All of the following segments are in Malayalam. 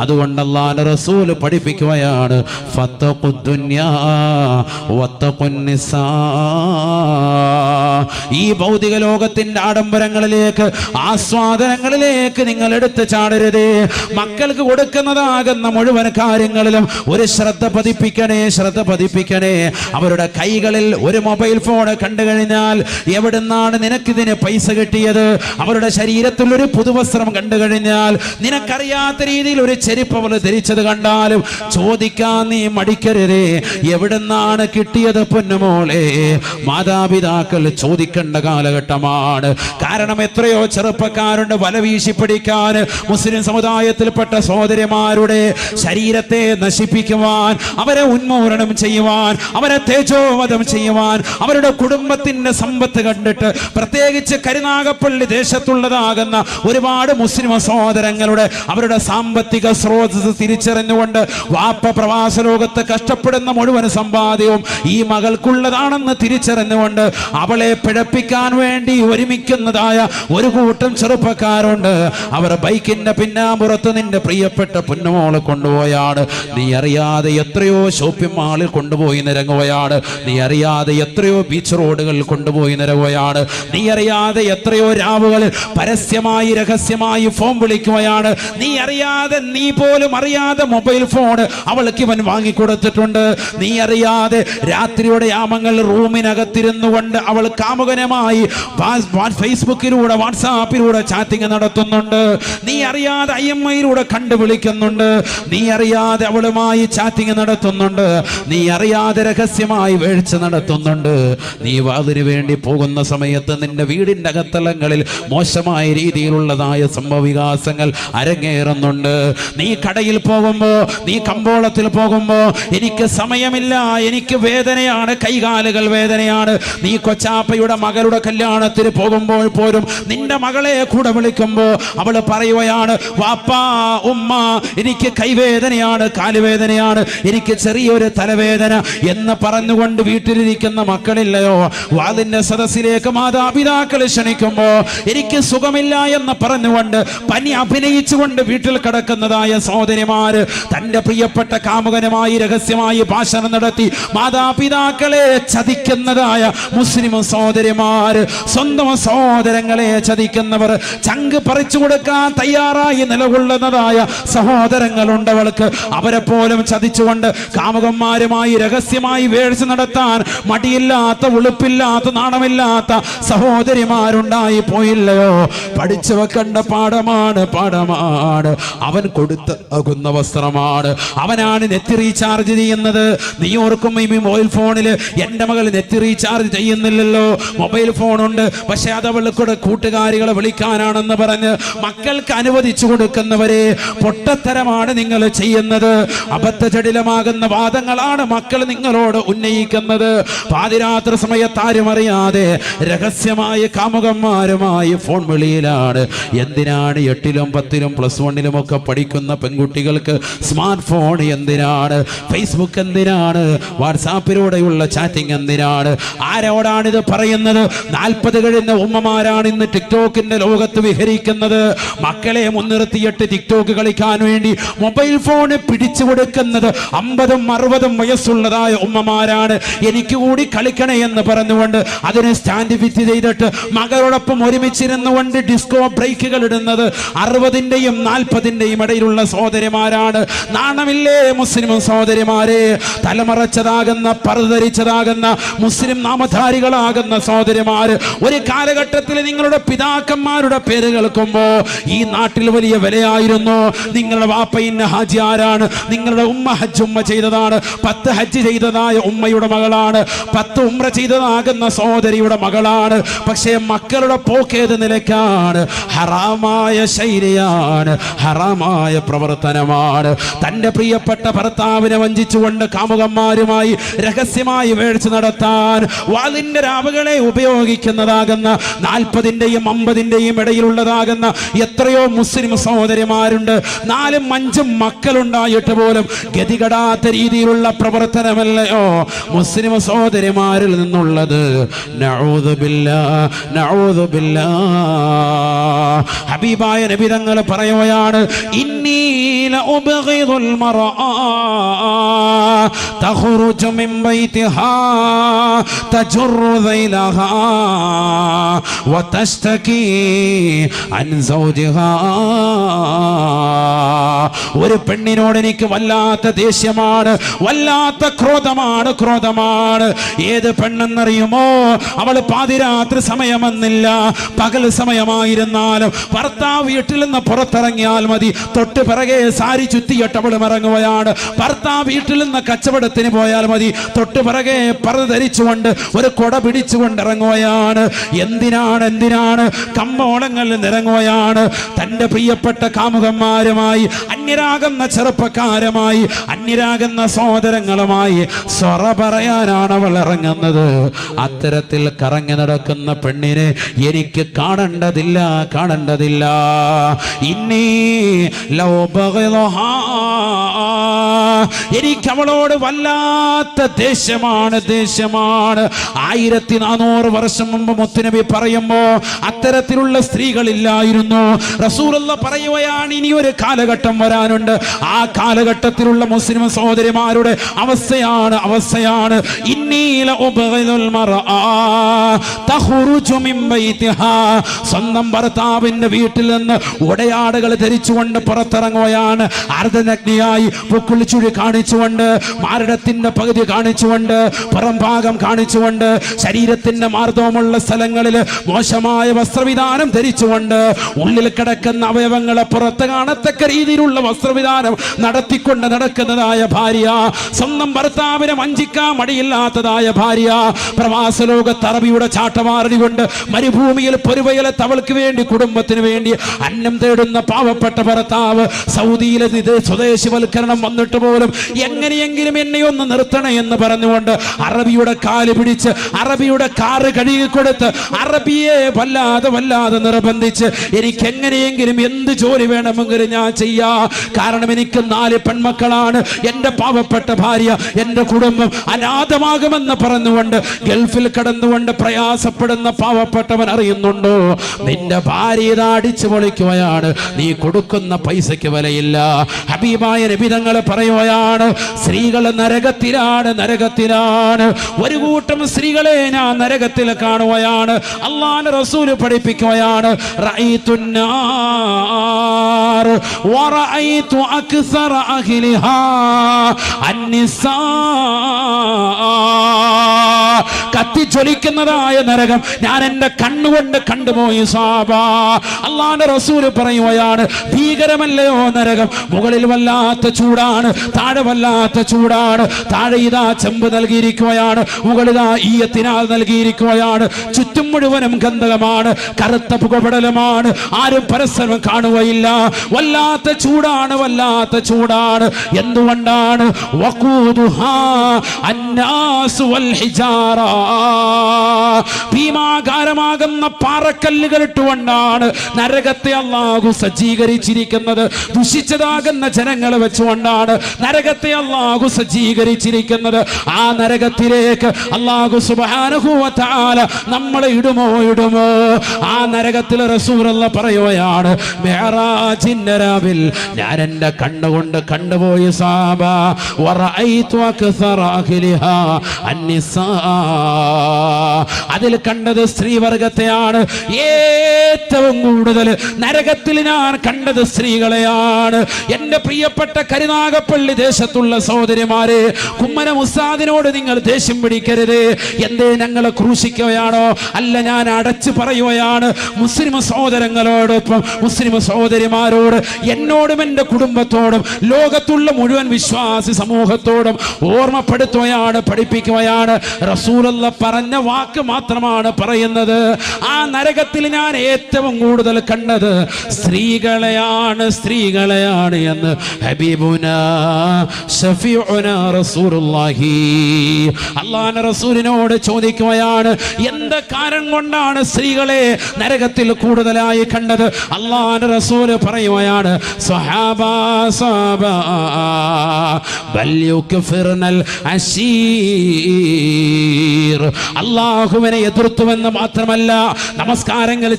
അതുകൊണ്ട് അല്ലാഹുവിന്റെ റസൂൽ പഠിപ്പിക്കുകയാണ്, ഫത്തഖുദ്ദുനിയാ വത്തഖുന്നിസാ. ഈ ഭൗതിക ലോകത്തിന്റെ ആഡംബരങ്ങളിലേക്ക്, ആസ്വാദനങ്ങളിലേക്ക് നിങ്ങൾ എടുത്തു ചാടരുതേ. മക്കൾക്ക് കൊടുക്കുന്നതാകുന്ന മുഴുവൻ കാര്യങ്ങളിലും ഒരു ശ്രദ്ധ പതിപ്പിക്കണേ, ശ്രദ്ധ പതിപ്പിക്കണേ. അവരുടെ കൈകളിൽ ഒരു മൊബൈൽ ഫോൺ കണ്ടു കഴിഞ്ഞാൽ എവിടുന്നാണ് നിനക്കിതിന് പൈസ കിട്ടിയത്? അവരുടെ ശരീരത്തിൽ ഒരു പുതുവസ്ത്രം കണ്ടു കഴിഞ്ഞാൽ, നിനക്കറിയാത്ത രീതിയിൽ ഒരു ചെരുപ്പ് അവൾ ധരിച്ചത് കണ്ടാലും ചോദിക്കാൻ നീ മടിക്കരുതേ, എവിടുന്നാണ് കിട്ടിയത് പൊന്നുമോളെ? മാതാപിതാക്കൾ ചോദിക്കേണ്ട കാലഘട്ടമാണ്. കാരണം എത്രയോ ചെറുപ്പക്കാരുണ്ട് വല വീശി പിടിക്കാൻ, മുസ്ലിം സമുദായത്തിൽപ്പെട്ട സഹോദരിമാരുടെ ശരീരത്തെ നശിപ്പിക്കുവാൻ, അവരെ ഉന്മൂലനം ചെയ്യുവാൻ, അവരെ തേജോവധം ചെയ്യുവാൻ, അവരുടെ കുടുംബത്തിന്റെ സമ്പത്ത് കണ്ടിട്ട്, പ്രത്യേകിച്ച് കരുനാഗപ്പള്ളി ദേശത്തുള്ളതാകുന്ന ഒരുപാട് മുസ്ലിം സഹോദരങ്ങളുടെ അവരുടെ സാമ്പത്തിക സ്രോതസ് തിരിച്ചറിഞ്ഞുകൊണ്ട് വാപ്പ പ്രവാസ ലോകത്ത് കഷ്ടപ്പെടുന്ന മുഴുവൻ സമ്പാദ്യവും ഈ മകൾക്കുള്ളതാണെന്ന് തിരിച്ചറിഞ്ഞുകൊണ്ട് അവളെ പിഴപ്പിക്കാൻ വേണ്ടി ഒരുമിക്കുന്നതായ ഒരു കൂട്ടം ചെറുപ്പക്കാരുണ്ട്. അവർ ബൈക്കിന്റെ പിന്നാമ്പുറത്ത് നിന്റെ പ്രിയപ്പെട്ട പൊന്നുമോളെ കൊണ്ടുപോയാണ്. നീ അറിയാതെ എത്രയോ ഷോപ്പിംഗ് മാളിൽ കൊണ്ടുപോയി നിരങ്ങുകയാണ്. നീ അറിയാതെ എത്രയോ ബീച്ച് റോഡുകളിൽ കൊണ്ടുപോയി നിരങ്ങുകയാണ്. നീ അറിയാതെ എത്രയോ രാവുകളിൽ പരസ്യമായി രഹസ്യമായി ഫോൺ വിളിക്കുകയാണ്. നീ അറിയാതെ, നീ പോലും അറിയാതെ മൊബൈൽ ഫോൺ അവൾക്ക് ഇവൻ വാങ്ങിക്കൊടുത്തിട്ടുണ്ട്. നീ അറിയാതെ രാത്രിയുടെ യാമങ്ങൾ റൂമിനകത്തിരുന്നു കൊണ്ട് അവൾ കാമുകനുമായി ഫേസ്ബുക്കിലൂടെ വാട്സാപ്പിലൂടെ ചാറ്റിംഗ് നടത്തുന്നുണ്ട്. നീ അറിയാതെ IMIയിലൂടെ കണ്ടുവിളിക്കുന്നുണ്ട്. നീ അറിയാതെ അവളുമായി ചാറ്റിംഗ് നടത്തുന്നുണ്ട്. നീ അറിയാതെ രഹസ്യമായി വീഴ്ച നടത്തുന്നുണ്ട്. നീ വാതിന് വേണ്ടി പോകുന്ന സമയത്ത് നിന്റെ വീടിന്റെ അകത്തളങ്ങളിൽ മോശമായ രീതിയിലുള്ളതായ സംഭവവികാസങ്ങൾ അരങ്ങേറുന്നുണ്ട്. നീ കടയിൽ പോകുമ്പോ, നീ കമ്പോളത്തിൽ പോകുമ്പോ, എനിക്ക് സമയമില്ല, എനിക്ക് വേദനയാണ്, കൈകാലുകൾ വേദനയാണ്. നീ കൊച്ചാപ്പയുടെ മകളുടെ കല്യാണത്തിന് പോകുമ്പോൾ പോലും നിന്റെ മകളെ കൂടെ വിളിക്കുമ്പോ അവള് പറയുകയാണ്, വാപ്പാ ഉമ്മ എനിക്ക് കൈവേദനയാണ്, കാലുവേദനയാണ്, എനിക്ക് ചെറിയൊരു തലവേദന എന്ന് പറഞ്ഞുകൊണ്ട് വീട്ടിലിരിക്കുന്ന മക്കളില്ലയോ? വാതിന്റെ സദസ്സിലേക്ക് മാതാപിതാക്കൾ ക്ഷണിക്കുമ്പോ എനിക്ക് സുഖമില്ല എന്ന് പറഞ്ഞുകൊണ്ട് പനി അഭിനയിച്ചുകൊണ്ട് വീട്ടിൽ കിടക്കുന്നതായ സഹോദരിമാര് തന്റെ പ്രിയപ്പെട്ട കാമുകനുമായി രഹസ്യമായി ഭാഷണം നടത്തി മാതാപിതാക്കളെ ചതിക്കുന്നതായ മുസ്ലിം സഹോദരിമാര്, സ്വന്തം സഹോദരങ്ങളെ ചതിക്കുന്നവർ, ചങ്ക് പറിച്ചു കൊടുക്കാൻ തയ്യാറായി നിലകൊള്ളുന്നതായ സഹോദരങ്ങളുണ്ടവൾക്ക്. അവരെ പോലും ചതിച്ചുകൊണ്ട് കാമുകന്മാരുമായി രഹസ്യമായി വേഴ്ച നടത്താൻ മടിയില്ലാത്ത, ഉളുപ്പില്ലാത്ത, നാണമില്ലാത്ത സഹോദരിമാരുണ്ടായി പോയില്ലയോ? പഠിച്ചു വെക്കേണ്ട പാഠമാണ്, പാഠമാണ്. അവൻ കൊടുത്താകുന്ന വസ്ത്രമാണ്. അവനാണ് നെറ്റ് റീചാർജ് ചെയ്യുന്നത്. നീ ഓർക്കും ഈ മൊബൈൽ ഫോണില് എന്റെ മകൾ നെറ്റ് റീചാർജ് ചെയ്യുന്നില്ലല്ലോ, മൊബൈൽ ഫോണുണ്ട്, പക്ഷെ അത് അവൾക്കൂടെ കൂട്ടുകാരികളെ വിളിക്കാനാണെന്ന് പറഞ്ഞ് മക്കൾക്ക് അനുവദിച്ചു കൊടുക്കുന്നവരെ പൊട്ടത്തരമാണ് നിങ്ങൾ ചെയ്യുന്നത്. അബദ്ധജടിലമാകുന്ന വാദങ്ങളാണ് മക്കൾ നിങ്ങളോട് ഉന്നയിക്കുന്നത്. പാതിരാത്രി സമയത്ത് ആരും അറിയാതെ രഹസ്യമായ കാമുകന്മാരുമായി ഫോൺ വിളിയിലാണ്. എന്തിനാണ് 8ലും 10ലും +1 ഒക്കെ പഠിക്കുന്ന പെൺകുട്ടികൾക്ക് സ്മാർട്ട് ഫോൺ എന്തിനാണ്? ഫേസ്ബുക്ക് എന്തിനാണ്? വാട്സാപ്പിലൂടെയുള്ള ചാറ്റിംഗ് എന്തിനാണ്? ആരോടാണിത് പറയുന്നത്? 40 കഴിഞ്ഞ ഉമ്മമാരാണ് ഇന്ന് ടിക്ടോക്കിന്റെ ലോകത്ത് വിഹരിക്കുന്നത്. മക്കളെ മുൻനിർത്തിയിട്ട് ടിക്ടോക്ക് കളിക്കാൻ വേണ്ടി മൊബൈൽ ഫോൺ പിടിച്ചു കൊടുക്കുന്നത് 50ഉം 60ഉം വയസ്സുള്ളതായ ഉമ്മമാരാണ്. എനിക്ക് കൂടി കളിക്കണേ എന്ന് പറഞ്ഞുകൊണ്ട് അതിന് സ്റ്റാൻഡ് ഫിറ്റ് ചെയ്തിട്ട് മകളോടൊപ്പം ഒരുമിച്ചിരുന്നുകൊണ്ട് ഡിസ്കോ ബ്രേക്കുകൾ ഇടുന്നത് 60ന്റെയും 40ന്റെയും ഇടയിലുള്ള സഹോദരിമാരാണ്. നാണമില്ലേ മുസ്ലിം സഹോദരിമാരെ? തലമറച്ചതാകുന്ന, പറുധരിച്ചതാകുന്ന മുസ്ലിം നാമധാരികളാകുന്ന സഹോദരിമാര് ഒരു കാലഘട്ടത്തിൽ നിങ്ങളുടെ പിതാക്കന്മാരുടെ പേര് കേൾക്കുമ്പോ ഈ നാട്ടിൽ വലിയ വിലയായിരുന്നു. നിങ്ങളുടെ വാപ്പ ഇന്ന ഹാജി ആരാണ്? നിങ്ങളുടെ ഉമ്മ ഹജ്ജ് ഉമ്മ ചെയ്തതാണ്. 10 ഹജ്ജ് ചെയ്തതായ ഉമ്മയുടെ മകളാണ്. 10 ഉംറ ചെയ്തതാകുന്ന സഹോദരിയുടെ മകളാണ്. പക്ഷേ മക്കളുടെ പോക്കേത് നിലയ്ക്കാണ്? ഹറാമായ ശൈലിയാണ്, ഹറാമായ പ്രവർത്തനമാണ്. തന്റെ പ്രിയപ്പെട്ട ഭർത്താവിനെ വഞ്ചിച്ചുകൊണ്ട് കാമുകന്മാരുമായി രഹസ്യമായി വേഴ്ച നടത്താൻ വാതിന്റെ രാവുകളെ ഉപയോഗിക്കുന്നതാകുന്ന 40ന്റെയും 50ന്റെയും ഇടയിലുള്ളതാകുന്ന എത്രയോ മുസ്ലിം സഹോദരിമാരുണ്ട്. 4ഉം 5ഉം മക്കളുണ്ടായിട്ട് പോലും ഗതികെടാത്ത രീതിയിലുള്ള പ്രവർത്തനമല്ലയോ മുസ്ലിം സഹോദരിമാരിൽ നിന്നുള്ളത്? നഊദു ബില്ലാഹ്, നഊദു ബില്ലാഹ്. ഹബീബായ നബി തങ്ങൾ പറയുകയാണ്, ഇന്നി لأبغض المرأة تخرج من بيتها تجر ذيلها وتشتكي عن زوجها. ഒരു പെണ്ണിനോട് എനിക്ക് വല്ലാത്ത ദേഷ്യമാണ്, വല്ലാത്ത ക്രോധമാണ്. ഏത് പെണ്ണെന്നറിയുമോ? അവൾ പാതിരാത്രി സമയമെന്നില്ല, പകൽ സമയമായിരുന്നാലും ഭർത്താവ് വീട്ടിൽ നിന്ന് പുറത്തിറങ്ങിയാൽ മതി, തൊട്ട് പിറകെ സാരി ചുറ്റിയിട്ട് അവൾ ഇറങ്ങുകയാണ്. ഭർത്താവ് വീട്ടിൽ നിന്ന് കച്ചവടത്തിന് പോയാൽ മതി, തൊട്ട് പിറകെ പർദ്ദ ധരിച്ചുകൊണ്ട് ഒരു കൊട പിടിച്ചുകൊണ്ട് ഇറങ്ങുകയാണ്. എന്തിനാണ് കമ്പോളങ്ങളിൽ നിറങ്ങുകയാണ്. തൻ്റെ പ്രിയപ്പെട്ട കാമുകന്മാരുമായി, അന്യരാകുന്ന ചെറുപ്പക്കാരുമായി, അന്യരാകുന്ന സഹോദരങ്ങളുമായി സ്വറ പറയാനാണ് അവൾ ഇറങ്ങുന്നത്. അത്തരത്തിൽ കറങ്ങി നടക്കുന്ന പെണ്ണിനെ എനിക്ക് കാണേണ്ടതില്ല. ഇന്നീ ലൗ ബഗളഹാ, എനിക്ക് അവളോട് വല്ലാത്ത ദേഷ്യമാണ്. 1400 വർഷം മുമ്പ് മുത്തുനബി പറയുമ്പോ അത്തരത്തിലുള്ള സ്ത്രീകളില്ലായിരുന്നു. റസൂലുള്ളാഹി പറയുകയാണ്, ഇനി ഒരു കാലഘട്ടം വരാനുണ്ട്. ആ കാലഘട്ടത്തിലുള്ള മുസ്ലിം സഹോദരിമാരുടെ അവസ്ഥയാണ് ഇന്നീല ഉബഗിലുൽ മർആ തഖ്റുജു മിൻ ബൈതിഹാ, സ്വന്തം ഭർത്താവിന്റെ വീട്ടിൽ നിന്ന് ഉടയാടകൾ ധരിച്ചുകൊണ്ട് പുറത്തിറങ്ങുകയാണ്. അർദ്ധനഗ്നിയായി പുക്കുളിച്ചുഴി കാണിച്ചുകൊണ്ട്, മാരടത്തിന്റെ പകുതി കാണിച്ചുകൊണ്ട്, പുറം ഭാഗം കാണിച്ചുകൊണ്ട്, ശരീരത്തിന്റെ മാർദ്ദവമുള്ള സ്ഥലങ്ങളിൽ മോശമായ വസ്ത്രവിധാനം ധരിച്ചുകൊണ്ട്, ഉള്ളിൽ കിടക്കുന്ന അവയവങ്ങളെ പുറത്ത് കാണത്തക്ക രീതിയിലുള്ള വസ്ത്രവിധാനം നടത്തിക്കൊണ്ട് നടക്കുന്നതായ ഭാര്യ, സ്വന്തം ഭർത്താവിനെ വഞ്ചിക്കാൻ മടിയില്ലാത്തതായ ഭാര്യ, പ്രവാസ ലോകത്ത് അറബിയുടെ ചാട്ടമാറടി കൊണ്ട് മരുഭൂമിയിൽ പൊരുവയലെ തവൾക്ക് വേണ്ടി, കുടുംബത്തിന് വേണ്ടി അന്നം തേടുന്ന പാവപ്പെട്ട ഭർത്താവ്, സൗദിയിലെ സ്വദേശിവൽക്കരണം വന്നിട്ട് പോലും എങ്ങനെയെങ്കിലും എന്നെ ഒന്ന് നിർത്തണേ എന്ന് പറഞ്ഞുകൊണ്ട് അറബിയുടെ കാല് പിടിച്ച്, അറബിയുടെ കാറ് കഴുകി കൊടുത്ത്, അറബിയെ വല്ലാതെ നിർബന്ധിച്ച് എനിക്ക് എങ്ങനെയെങ്കിലും എന്ത് ജോലി വേണമെങ്കിലും ഞാൻ ചെയ്യാ, കാരണം എനിക്ക് 4 പെൺമക്കളാണ്, എന്റെ പാവപ്പെട്ട ഭാര്യ, എന്റെ കുടുംബം അനാഥമാകുമെന്ന് പറഞ്ഞുകൊണ്ട് ഗൾഫിൽ കടന്നുകൊണ്ട് പ്രയാസപ്പെടുന്ന പാവപ്പെട്ടവൻ അറിയുന്നുണ്ടോ? നിന്റെ ഭാര്യ ഇതാ അടിച്ചു പൊളിക്കുകയാണ്, നീ കൊടുക്കുന്ന പൈസയ്ക്ക് വിലയില്ല. ഹബീബായ നബി തങ്ങൾ പറയുകയാണ്, സ്ത്രീകൾ നരകത്തിലാണ്. ഒരു കൂട്ടം സ്ത്രീകളെ ഞാൻ നരകത്തിൽ കാണുകയാണ്. അല്ലാഹുവിന്റെ റസൂൽ പഠിപ്പിക്കുകയാണ്, റഅയ്തുന്നാർ വറഅയ്തു അക്സറ അഹ്ലിഹാ അന്നിസാ, കത്തിജ്വലിക്കുന്നതായ നരകം ഞാൻ എന്റെ കണ്ണുകൊണ്ട് കണ്ടുപോയി സാബ. അല്ലാഹുവിന്റെ റസൂൽ പറയുകയാണ്, ഭീകരമല്ലയോ നരകം? മുകളിൽ വല്ലാത്ത ചൂടാണ്, താഴെ വല്ലാത്ത ചൂടാണ്. താഴെ ഇതാ ചെമ്പ് നൽകിയിരിക്കുകയാണ്, മുകളിതാ ഈയത്തിനാൽ നൽകിയിരിക്കുകയാണ്. ചുറ്റും മുഴുവനും ഗന്ധകമാണ്, കറുത്ത പുകപടലമാണ്, ആരും പരസ്പരം കാണുകയില്ല. വല്ലാത്ത ചൂടാണ്. എന്തുകൊണ്ടാണ്? വഖൂദുഹാ അന്നാസ് വൽ ഹിജാറ, ഭീമാകാരമാകുന്ന പാറക്കല്ലുകൾ ഇട്ടുകൊണ്ടാണ് നരകത്തെ അല്ലാഹു സജ്ജീകരിച്ചിരിക്കുന്നത്. ദുഷിച്ചതാകുന്ന ജനങ്ങളെ വെച്ചുകൊണ്ടാണ് നരകത്തെ അല്ലാഹു സജ്ജീകരിച്ചിരിക്കുന്നത്. ആ നരകത്തിലേക്ക് അല്ലാഹു സുബ്ഹാനഹു വ തആല നമ്മളെ ഇടുമോ? ആ നരകത്തിൽ റസൂലുള്ളാഹി പറയുകയാണ്, മിഅ്റാജിന്റെ രാവിൽ ഞാൻ എൻ്റെ കണ്ണുകൊണ്ട് കണ്ടുപോയി സാബ, വറഅയ്തു അക്സറ അഹ്ലിഹാ അന്നിസാ, അതിൽ കണ്ടത് സ്ത്രീവർഗത്തെയാണ്. ഏറ്റവും കൂടുതൽ നരകത്തിൽ ഞാൻ കണ്ടത് സ്ത്രീകളെയാണ്. എൻ്റെ പ്രിയപ്പെട്ട കരുനാഗപ്പള്ളി ദേശത്തുള്ള സഹോദരിമാരെ, കുമ്മനം ഉസ്താദിനോട് നിങ്ങൾ ദേഷ്യം പിടിക്കരുത്. എന്തേ ഞങ്ങളെ ക്രൂശിക്കുകയാണോ? അല്ല, ഞാൻ അടച്ചു പറയുകയാണ്. മുസ്ലിം സഹോദരങ്ങളോടൊപ്പം മുസ്ലിം സഹോദരിമാരോട്, എന്നോടും എൻ്റെ കുടുംബത്തോടും ലോകത്തുള്ള മുഴുവൻ വിശ്വാസി സമൂഹത്തോടും ഓർമ്മപ്പെടുത്തുകയാണ്, പഠിപ്പിക്കുകയാണ്. റസൂലുള്ളാഹി പറഞ്ഞ വാക്ക് മാത്രമാണ് പറയുന്നത്. ആ നരകത്തിൽ ഞാൻ ഏറ്റവും കൂടുതൽ കണ്ടത് സ്ത്രീകളെയാണ് എന്ന് ഹബീബുനാ ശഫീഉനാ റസൂലുള്ളാഹി. അല്ലാഹുവിന്റെ റസൂലിനോട് ചോദിക്കുകയാണ്, എന്ത് കാരണം കൊണ്ടാണ് സ്ത്രീകളെ നരകത്തിൽ കൂടുതലായി കണ്ടത്? അല്ലാഹുവിന്റെ റസൂല് പറയുകയാണ്, സ്വഹാബാ സ്വഹാബാ ബൽ യുക്ഫിർനൽ അശീർ. അല്ലാഹുവിനെ എതിർത്തുവെന്ന് മാത്രമല്ല, നമസ്കാരങ്ങൾ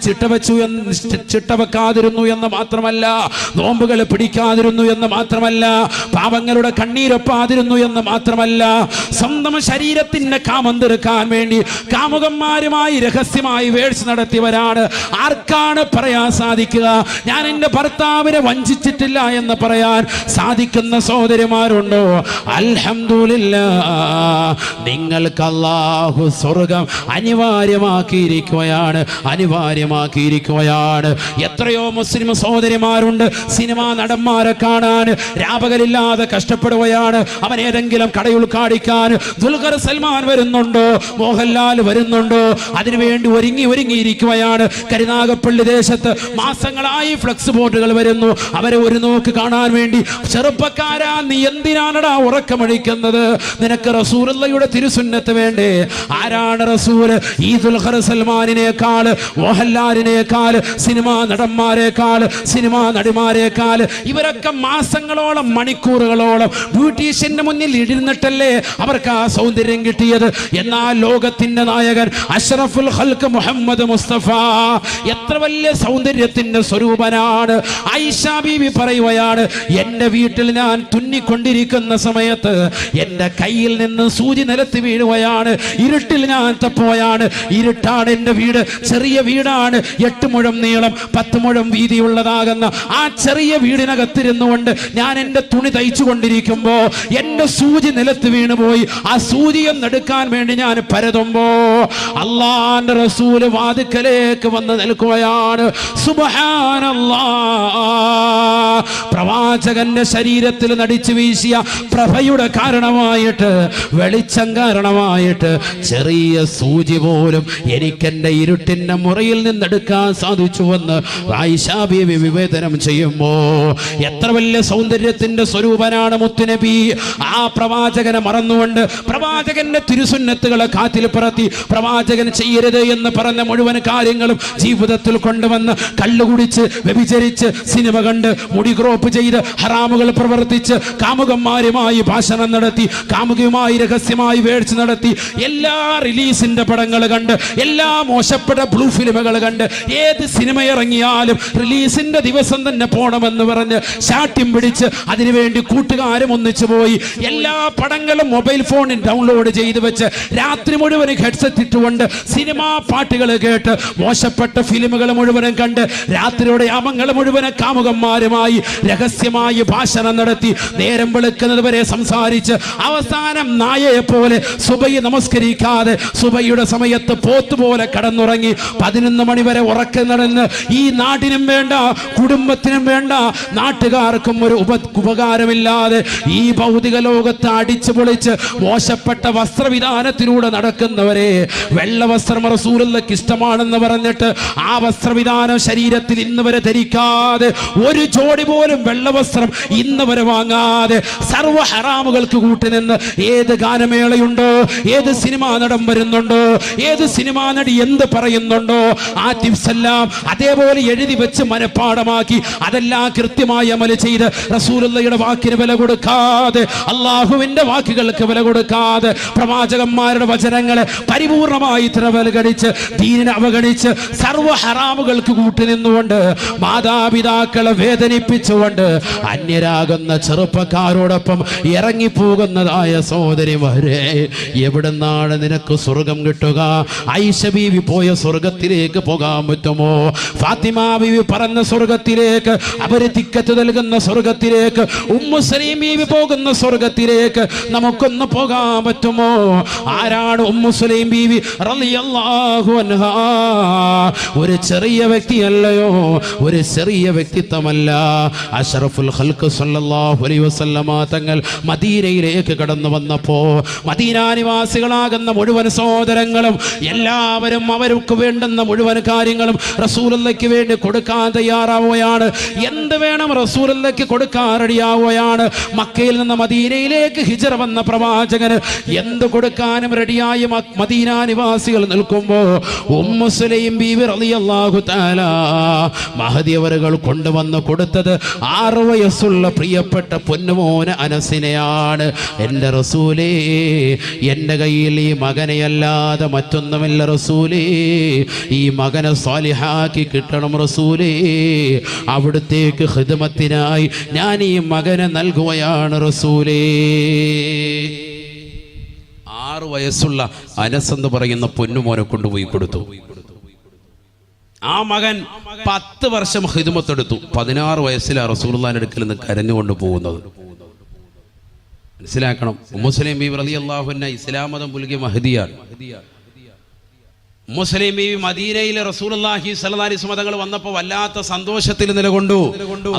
ചിട്ടവെക്കാതിരുന്നു എന്ന് മാത്രമല്ല, നോമ്പുകൾ പിടിക്കാതിരുന്നു എന്ന് മാത്രമല്ല, പാപങ്ങളുടെ കണ്ണീരൊപ്പാതിരുന്നു എന്ന് മാത്രമല്ല, സ്വന്തം ശരീരത്തിന്റെ കാമം തീർക്കാൻ വേണ്ടി കാമുകന്മാരുമായി രഹസ്യമായി വേഴ്ച നടത്തിയവരാണ്. ആർക്കാണ് പറയാൻ സാധിക്കുക? ഞാൻ എൻ്റെ ഭർത്താവിനെ വഞ്ചിച്ചിട്ടില്ല എന്ന് പറയാൻ സാധിക്കുന്ന സഹോദരിമാരുണ്ടോ? അൽഹംദുലില്ലാഹ്, നിങ്ങൾക്ക് അല്ലാഹു സ്വർഗം അനിവാര്യമാക്കിയിരിക്കുകയാണ്. എത്രയോ മുസ്ലിം സഹോദരിമാരുണ്ട് സിനിമാ നടന്മാരെ കാണാൻ രാപകലില്ലാതെ കഷ്ടപ്പെടുകയാണ്. അവൻ ഏതെങ്കിലും കടയിൽ കാണിക്കാൻ ദുൽഖർ സൽമാൻ വരുന്നുണ്ടോ, മോഹൻലാൽ വരുന്നുണ്ടോ, അതിനുവേണ്ടി ഒരുങ്ങിയിരിക്കുകയാണ്. കരുനാഗപ്പള്ളി ദേശത്ത് മാസങ്ങളായി ഫ്ലക്സ് ബോർഡുകൾ വരുന്നു. അവരെ ഒരു നോക്ക് കാണാൻ വേണ്ടി. ചെറുപ്പക്കാരാ, നീ എന്തിനാണടാ ഉറക്കമഴിക്കുന്നത്? നിനക്ക് റസൂലുള്ളാഹിയുടെ തിരുസുന്നത്ത് വേണ്ടേ? ആരാണ് റസൂല്? ഈ ദുൽഖർ സൽമാനിനേക്കാൾ, മോഹൻലാലിനേക്കാൾ, സിനിമാ നടന്മാരെക്കാൾ, സിനിമാ നടിമാരെക്കാൾ ഇവരൊക്കെ മാസങ്ങളോളം മണിക്കൂറുകളോളം ബ്യൂട്ടീഷ്യന്റെ മുന്നിൽ ഇരുന്നിട്ടല്ലേ അവർക്ക് ആ സൗന്ദര്യം കിട്ടിയത്. എന്നാൽ ലോകത്തിന്റെ നായകൻ അഷ്റഫുൽ ഖൽഖ് മുഹമ്മദ് മുസ്തഫ എത്ര വലിയ സൗന്ദര്യത്തിന്റെ സ്വരൂപനാണ്. ആയിഷ ബീവി പറയുകയാണ്, എന്റെ വീട്ടിൽ ഞാൻ തുന്നിക്കൊണ്ടിരിക്കുന്ന സമയത്ത് എന്റെ കയ്യിൽ നിന്ന് സൂചി നിലത്ത് വീഴുകയാണ്. ഇരുട്ടിൽ ഞാൻ തപ്പോയാണ്. ഇരുട്ടാണ് എന്റെ വീട്, ചെറിയ വീടാണ്. 8 മുഴം നീളം 10 മുഴം വീതിയുള്ളതാകുന്ന ആ ചെറിയ വീടിനകത്തിരുന്നുകൊണ്ട് ഞാൻ എന്റെ തുണി തയ്ച്ചു കൊണ്ടിരിക്കുമ്പോ എന്റെ സൂചി നിലത്ത് വീണുപോയി. ആ സൂചിയും എടുക്കാൻ വേണ്ടി ഞാൻ പരതുമ്പോ അല്ലാഹുവിന്റെ റസൂല് വാതിക്കലേക്ക് വന്ന് നിൽക്കുകയാണ്. സുബ്ഹാനല്ലാഹ്, പ്രവാചകന്റെ ശരീരത്തിൽ നടിച്ചു വീശിയ പ്രഭയുടെ കാരണമായിട്ട്, വെളിച്ചം കാരണമായിട്ട് ചെറിയ സൂചി പോലും എനിക്കെന്റെ ഇരുട്ടിന്റെ മുറിയിൽ നിന്നെടുക്കാൻ സാധിച്ചുവെന്ന് ആയിഷ ബീവി വിവേചനം ചെയ്യുമ്പോ എത്ര വലിയ സൗന്ദര്യത്തിന്റെ സ്വരൂപനാണ് മുത്തുനബി. ആ പ്രവാചകനെ മറന്നുകൊണ്ട് പ്രവാചകന്റെ തിരുസുന്നത്തുകളെ കാറ്റിൽ പറത്തി പ്രവാചകൻ ചെയ്യരുത് എന്ന് പറഞ്ഞ മുഴുവൻ കാര്യങ്ങളും ജീവിതത്തിൽ കൊണ്ടുവന്ന് കള്ളുകുടിച്ച് വ്യഭിചരിച്ച് സിനിമ കണ്ട് മുടി ക്രോപ്പ് ചെയ്ത് ഹറാമുകൾ പ്രവർത്തിച്ച് കാമുകന്മാരുമായി ഭാഷണം നടത്തി കാമുകയുമായി രഹസ്യമായി വേഴ്ച നടത്തി എല്ലാ റിലീസിന്റെ പടങ്ങൾ കണ്ട് എല്ലാ മോശപ്പെട്ട ബ്ലൂ ഫിലിമുകൾ കണ്ട് ഏത് സിനിമ ഇറങ്ങിയാലും റിലീസിന്റെ ദിവസം തന്നെ പോണമെന്ന് പറഞ്ഞ് ശാഠ്യം പിടിച്ച് അതിനുവേണ്ടി കൂട്ടുകാരും ഒന്നിച്ചു പോയി എല്ലാ പടങ്ങളും മൊബൈൽ ഫോണിൽ ഡൗൺലോഡ് ചെയ്ത് വെച്ച് രാത്രി മുഴുവനും ഹെഡ്സെറ്റ് ഇട്ടുകൊണ്ട് സിനിമാ പാട്ടുകൾ കേട്ട് മോശപ്പെട്ട ഫിലിമുകൾ മുഴുവനും കണ്ട് രാത്രിയുടെ യാമങ്ങൾ മുഴുവനും കാമുകന്മാരുമായി രഹസ്യമായി ഭാഷണം നടത്തി നേരം വെളുക്കുന്നത് വരെ സംസാരിച്ച് അവസാനം നായയെ പോലെ സുബഹി നമസ്കരിക്കാതെ സുബഹിയുടെ സമയത്ത് പോത്തുപോലെ കടന്നുറങ്ങി 11 മണി വരെ ഉറക്കം നടന്ന് ഈ നാടിനും വേണ്ട, കുടുംബത്തിനും വേണ്ട, നാട്ടുകാർക്കും ഒരു ഉപകാരമില്ലാതെ ഈ ഭൗതിക ലോകത്ത് അടിച്ചു പൊളിച്ച് മോശപ്പെട്ട വസ്ത്രവിധാനത്തിലൂടെ നടക്കുന്നവരെ വെള്ള വസ്ത്രം റസൂലുള്ളാഹിക്ക് ഇഷ്ടമാണെന്ന് പറഞ്ഞിട്ട് ആ വസ്ത്രവിധാനം ശരീരത്തിൽ ഇന്ന് വരെ ധരിക്കാതെ ഒരു ജോഡി പോലും വെള്ള വസ്ത്രം ഇന്ന് വരെ വാങ്ങാതെ സർവ്വ ഹറാമുകൾക്ക് കൂട്ടുനിന്ന് ഏത് ഗാനമേളയുണ്ടോ, ഏത് സിനിമാ നടൻ വരുന്നുണ്ടോ, ഏത് സിനിമാ നടി എന്ത് പറയുന്നുണ്ടോ ആ ടിപ്സ് എല്ലാം അതേപോലെ എഴുതി വെച്ച് മനഃപ്പാടമാക്കി അതെല്ലാം കൃത്യമായി അമൽ ചെയ്ത് റസൂലുള്ളാഹിയുടെ വാക്കിന് വില കൊടുക്കാതെ, അള്ളാഹുവിന്റെ വാക്കുകൾക്ക് വില കൊടുക്കാതെ, പ്രവാചകന്മാരുടെ വചനങ്ങളെ പരിപൂർണമായി അവഗണിച്ച് ദീനിനെ അവഗണിച്ച് സർവ്വ ഹറാമുകൾക്ക് കൂട്ടുനിന്നുകൊണ്ട് മാതാപിതാക്കളെ വേദനിപ്പിച്ചുകൊണ്ട് അന്യരാകുന്ന ചെറുപ്പക്കാരോടൊപ്പം ഇറങ്ങിപ്പോകുന്നതായ സഹോദരിമാരെ, എവിടുന്നാണ് നിനക്ക് സ്വർഗം കിട്ടുക? ആയിഷ ബീവി പോയ സ്വർഗത്തിലേക്ക് പോകാൻ പറ്റുമോ? ഫാത്തിമ ബീവി പറഞ്ഞ സ്വർഗത്തിലേക്ക്, അവര് തിക്കത്ത് നൽകുന്ന സ്വർഗത്തിലേക്ക്, ഉമ്മു സലീം ബീവി പോകുന്ന സ്വർഗ ലോകത്തിലേക്ക് നമുക്കൊന്ന് പോകാൻ പറ്റുമോ? ആരാണ് ഉമ്മു സുലൈം ബീവി റളിയല്ലാഹു അൻഹാ? ഒരു ചെറിയ വ്യക്തിയല്ലയോ, ഒരു ചെറിയ വ്യക്തിത്വമല്ല. അഷ്റഫുൽ ഖൽഖ് സല്ലല്ലാഹു അലൈഹി വസല്ലമ തങ്ങൾ മദീനയിലേക്ക് കടന്നു വന്നപ്പോ മദീന നിവാസികളാകുന്ന മുഴുവൻ സഹോദരങ്ങളും എല്ലാവരും അവർക്ക് വേണ്ടുന്ന മുഴുവൻ കാര്യങ്ങളും റസൂലുള്ളാഹിക്ക് വേണ്ടി കൊടുക്കാൻ തയ്യാറാവുകയാണ്. എന്ത് വേണം റസൂലുള്ളാഹിക്ക് കൊടുക്കാൻ റെഡിയാവുകയാണ്. മക്കയിൽ നിന്ന് മദീനയിലേക്ക് ഹിജ്റ വന്ന പ്രവാചകന് എന്ത് കൊടുക്കാനും റെഡിയായി മദീന നിവാസികൾ നിൽക്കുമ്പോ ഉമ്മു സുലൈം ബീവി റളിയല്ലാഹു തആല മഹദി അവറുകൾ കൊണ്ടുവന്ന് കൊടുത്തത് 6 വയസ്സുള്ള പ്രിയപ്പെട്ട പൊന്നുമോന് അനസിനെയാണ്. എൻ്റെ റസൂലേ, എൻ്റെ കയ്യിൽ ഈ മകനെയല്ലാതെ മറ്റൊന്നുമില്ല റസൂലേ, ഈ മകനെ സ്വാലിഹാക്കി കിട്ടണം റസൂലേ, അവിടുത്തേക്ക് ഖിദ്മത്തിനായി ഞാൻ ഈ മകനെ നൽകുകയാണ് റസൂലേ. 6 വയസ്സുള്ള അനസ് എന്ന് പറയുന്ന പൊന്നുമോനെ കൊണ്ടുപോയി കൊടുത്തു. ആ മകൻ 10 വർഷം ഖിദ്മത്തെടുത്തു. 16 വയസ്സിലാണ് റസൂലുള്ളാഹിന്റെ അടുക്കൽ നിന്ന് കരഞ്ഞുകൊണ്ട് പോകുന്നത്. മനസ്സിലാക്കണം, ഉമ്മു സുലൈം ബീവി റളിയല്ലാഹു അൻഹ ഇസ്ലാം മതം പുൽകിയ മഹദിയാണ്. ഉമ്മു സുലൈം ബീവി മദീനയിലെ റസൂലുള്ളാഹി സ്വല്ലല്ലാഹി അലൈഹി വസല്ലം തങ്ങൾ വന്നപ്പോൾ വല്ലാത്ത സന്തോഷത്തിൽ നിലകൊണ്ടു.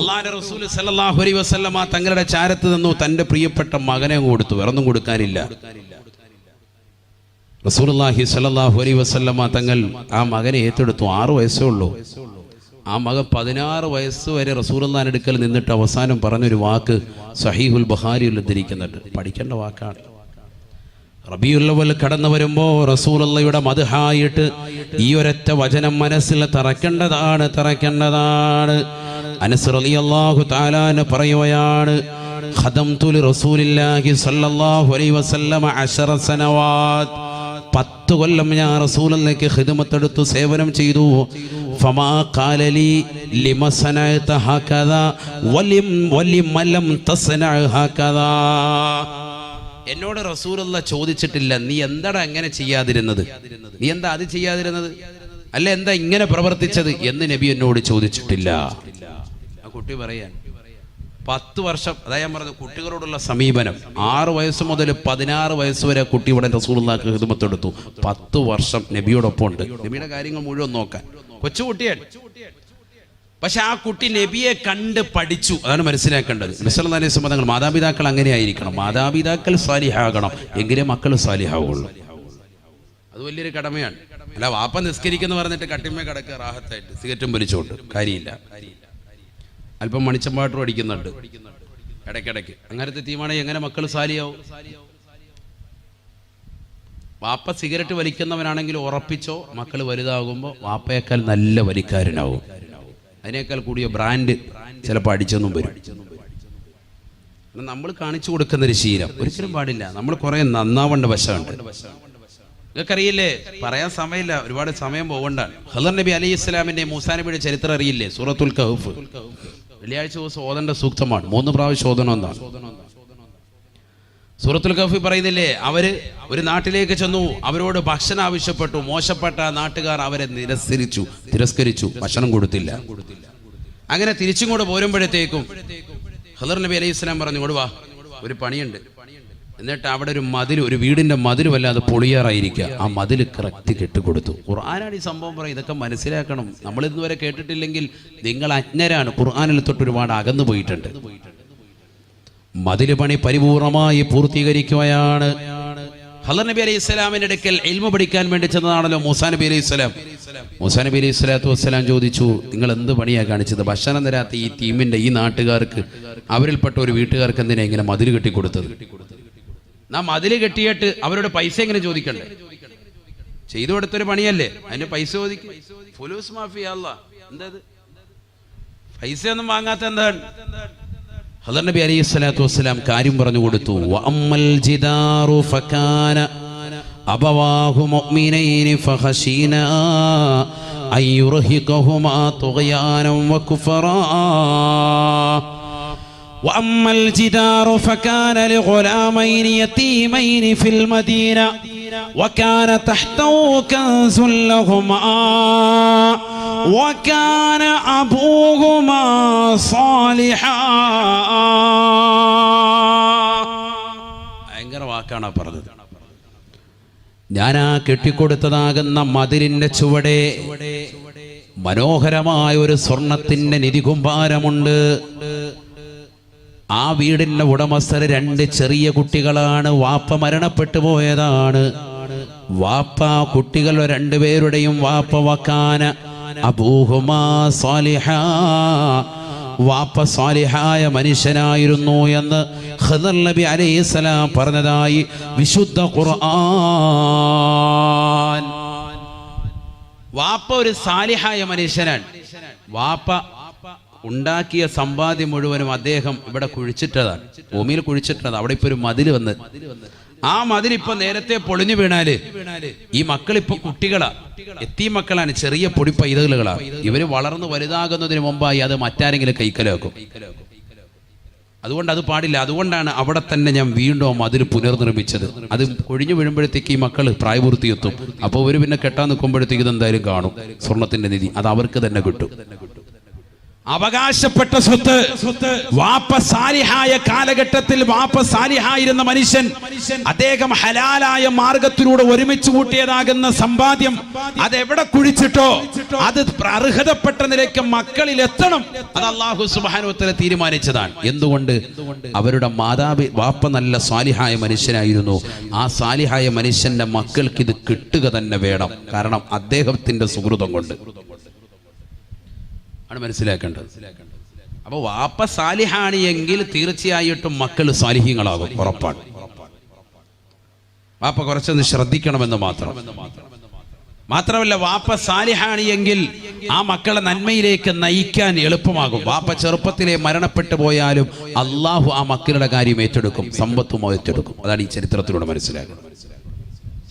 അല്ലാഹുവിന്റെ റസൂൽ സ്വല്ലല്ലാഹു അലൈഹി വസല്ലം തങ്ങളുടെ ചാരത്ത് നിന്നു തന്റെ പ്രിയപ്പെട്ട മകനെ കൊടുത്തു. വേറൊന്നും കൊടുക്കാനില്ല. റസൂലുള്ളാഹി സ്വല്ലല്ലാഹു അലൈഹി വസല്ലം തങ്ങൾ ആ മകനെ ഏറ്റെടുത്തു. 6 വയസ്സേ ഉള്ളൂ. ആ മകൻ 16 വയസ്സ് വരെ റസൂലുള്ളാഹിന്റെ അടുക്കൽ നിന്നിട്ട് അവസാനം പറഞ്ഞൊരു വാക്ക് സഹീഹുൽ ബുഖാരിയിൽ ഉദ്ധരിക്കുന്നുണ്ട്. പഠിക്കേണ്ട വാക്കാണ്. റബീഉൽ അവ്വൽ കടന്നു വരുമ്പോൾ റസൂലുള്ളാഹിയുടെ മദ്ഹായിട്ട് ഈ ഒരൊറ്റ വചനം മനസ്സിൽ തറക്കേണ്ടതാണ്. അനസ് റളിയല്ലാഹു തആല പറയുകയാണ്, ഖദംതു ലിറസൂലില്ലാഹി സ്വല്ലല്ലാഹു അലൈഹി വസല്ലം 10 സനവാത്. 10 കൊല്ലം ഞാൻ റസൂലുള്ളാഹിക്ക് ഖിദ്മത്തെടുത്തു, സേവനം ചെയ്തു. ഫമാ ഖാല ലി ലിമ സനഅത ഹകദാ വലിമ ലം തസ്നഅ ഹകദാ. എന്നോട് റസൂലുള്ളാഹി ചോദിച്ചിട്ടില്ല, നീ എന്താടാ അങ്ങനെ ചെയ്യാതിരുന്നത്, നീ എന്താ അത് ചെയ്യാതിരുന്നത്, അല്ല എന്താ ഇങ്ങനെ പ്രവർത്തിച്ചത് എന്ന് നബി എന്നോട് ചോദിച്ചിട്ടില്ല. ആ കുട്ടി പറയാൻ 10 വർഷം, അതായത് ഞാൻ പറഞ്ഞത് കുട്ടികളോടുള്ള സമീപനം. 6 വയസ്സ് മുതൽ 16 വയസ്സ് വരെ കുട്ടി ഇവിടെ റസൂലുള്ളാഹിക്ക് ഖിദ്മത്തെടുത്തു. 10 വർഷം നബിയോടൊപ്പം ഉണ്ട്. നബിയുടെ കാര്യങ്ങൾ മുഴുവൻ നോക്കാൻ കൊച്ചുകുട്ടിയാണ്. പക്ഷെ ആ കുട്ടി നബിയെ കണ്ട് പഠിച്ചു. അതാണ് മനസ്സിലാക്കേണ്ടത്. നബി സല്ലല്ലാഹു അലൈഹി വസല്ലം തങ്ങൾ മാതാപിതാക്കൾ അങ്ങനെ ആയിരിക്കണം. മാതാപിതാക്കൾ സാലിഹാകണം, എങ്കിലേ മക്കൾ സാലിഹാവുള്ളൂ. അത് വലിയൊരു കടമയാണ്. അല്ല വാപ്പ നിസ്കരിക്കുന്നു പറഞ്ഞിട്ട് കട്ടിന്മേ കിടക്കുക റാഹത്തായിട്ട് സിഗരറ്റും വലിച്ചോണ്ട് കാര്യമില്ല. അല്പം മണിച്ചമ്പാട്ടും അടിക്കുന്നുണ്ട് ഇടയ്ക്കിടയ്ക്ക്. അങ്ങനത്തെ തീമാണെങ്കിൽ എങ്ങനെ മക്കൾ സാലിയാവും? വാപ്പ സിഗരറ്റ് വലിക്കുന്നവനാണെങ്കിൽ ഉറപ്പിച്ചോ, മക്കൾ വലുതാകുമ്പോൾ വാപ്പയേക്കാൾ നല്ല വലിക്കാരനാവും. അതിനേക്കാൾ കൂടിയ ബ്രാൻഡ് ചിലപ്പോൾ അടിച്ചെന്നും വരും. നമ്മൾ കാണിച്ചു കൊടുക്കുന്നൊരു ശീലം ഒരിക്കലും പാടില്ല. നമ്മൾ കുറെ നന്നാവേണ്ട വശമുണ്ട്. നിങ്ങൾക്കറിയില്ലേ, പറയാൻ സമയമില്ല, ഒരുപാട് സമയം പോകണ്ടാണ്. ഖദർ നബി അലൈഹി ഇസ്ലാമിന്റെ മൂസാ നബിയുടെ ചരിത്രം അറിയില്ലേ? സൂറത്തുൽ കഹ്ഫ് വെള്ളിയാഴ്ച ദിവസം ഓതേണ്ട സൂക്തമാണ്. 3 പ്രാവശ്യം ഓതണമെന്നാണ്. സൂറത്തുൽ കഹ്ഫ് പറയുന്നില്ലേ, അവര് ഒരു നാട്ടിലേക്ക് ചെന്നു, അവരോട് ഭക്ഷണം ആവശ്യപ്പെട്ടു. മോശപ്പെട്ട നാട്ടുകാർ അവരെ തിരസ്കരിച്ചു, ഭക്ഷണം കൊടുത്തില്ല. അങ്ങനെ തിരിച്ചിങ്ങോട്ട് പോരുമ്പോഴത്തേക്കും ഖദർ നബി അലൈഹി ഇസ്ലാം പറഞ്ഞു, ഇങ്ങോട്ട് വാ, ഒരു പണിയുണ്ട്. എന്നിട്ട് അവിടെ ഒരു വീടിന്റെ മതിൽ വല്ലാതെ പൊളിയാറായിരിക്കുക. ആ മതിൽ കറക്റ്റ് കെട്ടിക്കൊടുത്തു. ഖുർആനാണ് ഈ സംഭവം പറയും. ഇതൊക്കെ മനസ്സിലാക്കണം. നമ്മൾ ഇന്നുവരെ കേട്ടിട്ടില്ലെങ്കിൽ നിങ്ങൾ അജ്ഞരാണ്. ഖുർആനിൽ തൊട്ട് ഒരുപാട് അകന്നു പോയിട്ടുണ്ട്. മതിൽ പണി പരിപൂർണമായി പൂർത്തീകരിക്കുകയാണ്. ഖദർ നബി അലൈഹി ഇസ്ലാമിന്റെ അടുക്കൽ ഇൽമു പഠിക്കാൻ വേണ്ടി ചെന്നതാണല്ലോ മൂസാ നബി അലൈഹി ഇസ്ലാം. മൂസാ നബി അലൈഹി സ്വലാത്തു വസ്സലാം ചോദിച്ചു, നിങ്ങൾ എന്ത് പണിയാണ് കാണിച്ചത്? ഭക്ഷണം തരാത്ത ഈ ടീമിന്റെ ഈ നാട്ടുകാർക്ക്, അവരിൽപ്പെട്ട ഒരു വീട്ടുകാർക്ക് എന്തിനാ ഇങ്ങനെ മതിൽ കെട്ടിക്കൊടുത്തത്? നാം മതിൽ കെട്ടിയിട്ട് അവരോട് പൈസ എങ്ങനെ ചോദിക്കണ്ടേ? ചെയ്തു കൊടുത്തൊരു പണിയല്ലേ, അതിന് പൈസ ചോദിക്കും. ഫുലൂസ് മാഫിയ എന്താ പൈസ ഒന്നും വാങ്ങാത്ത എന്താണ്? ഖദർ നബി അലൈഹി സ്വലാത്തു വസ്സലാം കാര്യം പറഞ്ഞു കൊടുത്തു. വഅമ്മൽ ജിദാറു ഫകാന അബവാഹു മുഅ്മിനൈനി ഫഖശീനാ അയ്യുർഹിഖഹുമാ തുഗ്യാനം വകുഫറാ. وأما الجدار فكان لغلامين يتيمين في المدينة وكان تحته كنز لهما وكان أبوهما صالحا. ഭയങ്കര വാക്കാണ് പറഞ്ഞത്. ഞാൻ ആ കെട്ടിക്കൊടുത്തതാകുന്ന മതിലിന്റെ ചുവടെ മനോഹരമായ ഒരു സ്വർണത്തിന്റെ നിധികുംഭാരമുണ്ട്. ആ വീടിന്റെ ഉടമസ്ഥർ 2 ചെറിയ കുട്ടികളാണ്. വാപ്പ മരണപ്പെട്ടു പോയതാണ്. വാപ്പ കുട്ടികൾ 2 പേരുടെയും വാപ്പ വക്കാന അബൂഹുമാ സാലിഹാ, വാപ്പ സാലിഹായ മനുഷ്യനായിരുന്നു എന്ന് ഖദർ നബി അലൈഹിസ്സലാം പറഞ്ഞതായി വിശുദ്ധ ഖുർആൻ. വാപ്പ ഒരു സാലിഹായ മനുഷ്യനാണ്. വാപ്പ ഉണ്ടാക്കിയ സമ്പാദ്യം മുഴുവനും അദ്ദേഹം ഇവിടെ കുഴിച്ചിട്ടതാണ്, ഭൂമിയിൽ കുഴിച്ചിട്ടതാണ്. അവിടെ ഇപ്പൊ ഒരു മതിൽ വന്ന്, ആ മതിലിപ്പോ നേരത്തെ പൊളിഞ്ഞു വീണാല് ഈ മക്കളിപ്പോ കുട്ടികളാ, എത്തി മക്കളാണ്, ചെറിയ പൊടി പൈതലുകളാ. ഇവര് വളർന്നു വലുതാകുന്നതിന് മുമ്പായി അത് മറ്റാരെങ്കിലും കൈക്കലാക്കും. അതുകൊണ്ട് അത് പാടില്ല. അതുകൊണ്ടാണ് അവിടെ തന്നെ ഞാൻ വീണ്ടും ആ മതിൽ പുനർനിർമ്മിച്ചത്. അത് കൊഴിഞ്ഞു വീഴുമ്പോഴത്തേക്ക് ഈ മക്കൾ പ്രായപൂർത്തിയെത്തും. അപ്പോൾ ഇവര് പിന്നെ കെട്ടാൻ നിൽക്കുമ്പോഴത്തേക്ക് ഇതെന്തായാലും കാണും. സ്വർണത്തിന്റെ നിധി അത് അവർക്ക് തന്നെ കിട്ടും. അവകാശപ്പെട്ട സ്വത്ത്. വാപ്പ സാലിഹായ കാലഘട്ടത്തിൽ വാപ്പ സാലിഹായിരുന്ന മനുഷ്യൻ, അദ്ദേഹം ഹലാലായ മാർഗത്തിലൂടെ ഒരുമിച്ച് കൂട്ടിയതാകുന്ന സമ്പാദ്യം അതെവിടെ കുഴിച്ചിട്ടോ അത് അർഹതപ്പെട്ട നിലയ്ക്ക് മക്കളിൽ എത്തണം. അത് അല്ലാഹു സുബ്ഹാനഹു വ തആല തീരുമാനിച്ചതാണ്. എന്തുകൊണ്ട്? അവരുടെ വാപ്പ നല്ല സാലിഹായ മനുഷ്യനായിരുന്നു. ആ സാലിഹായ മനുഷ്യന്റെ മക്കൾക്ക് ഇത് കിട്ടുക തന്നെ വേണം. കാരണം അദ്ദേഹത്തിന്റെ സുഹൃതം കൊണ്ട് ആണ് മനസ്സിലാക്കേണ്ടത്. അപ്പൊ വാപ്പ സാലിഹാണ് എങ്കിൽ തീർച്ചയായിട്ടും മക്കൾ സാലിഹ്യങ്ങളാകും, ഉറപ്പാണ്. വാപ്പ കുറച്ചൊന്ന് ശ്രദ്ധിക്കണമെന്ന് മാത്രമല്ല വാപ്പ സാലിഹാണ് എങ്കിൽ ആ മക്കളെ നന്മയിലേക്ക് നയിക്കാൻ എളുപ്പമാകും. വാപ്പ ചെറുപ്പത്തിലെ മരണപ്പെട്ടു പോയാലും അള്ളാഹു ആ മക്കളുടെ കാര്യം ഏറ്റെടുക്കും, സമ്പത്തും ഏറ്റെടുക്കും. അതാണ് ഈ ചരിത്രത്തിലൂടെ മനസ്സിലാക്കുന്നത്.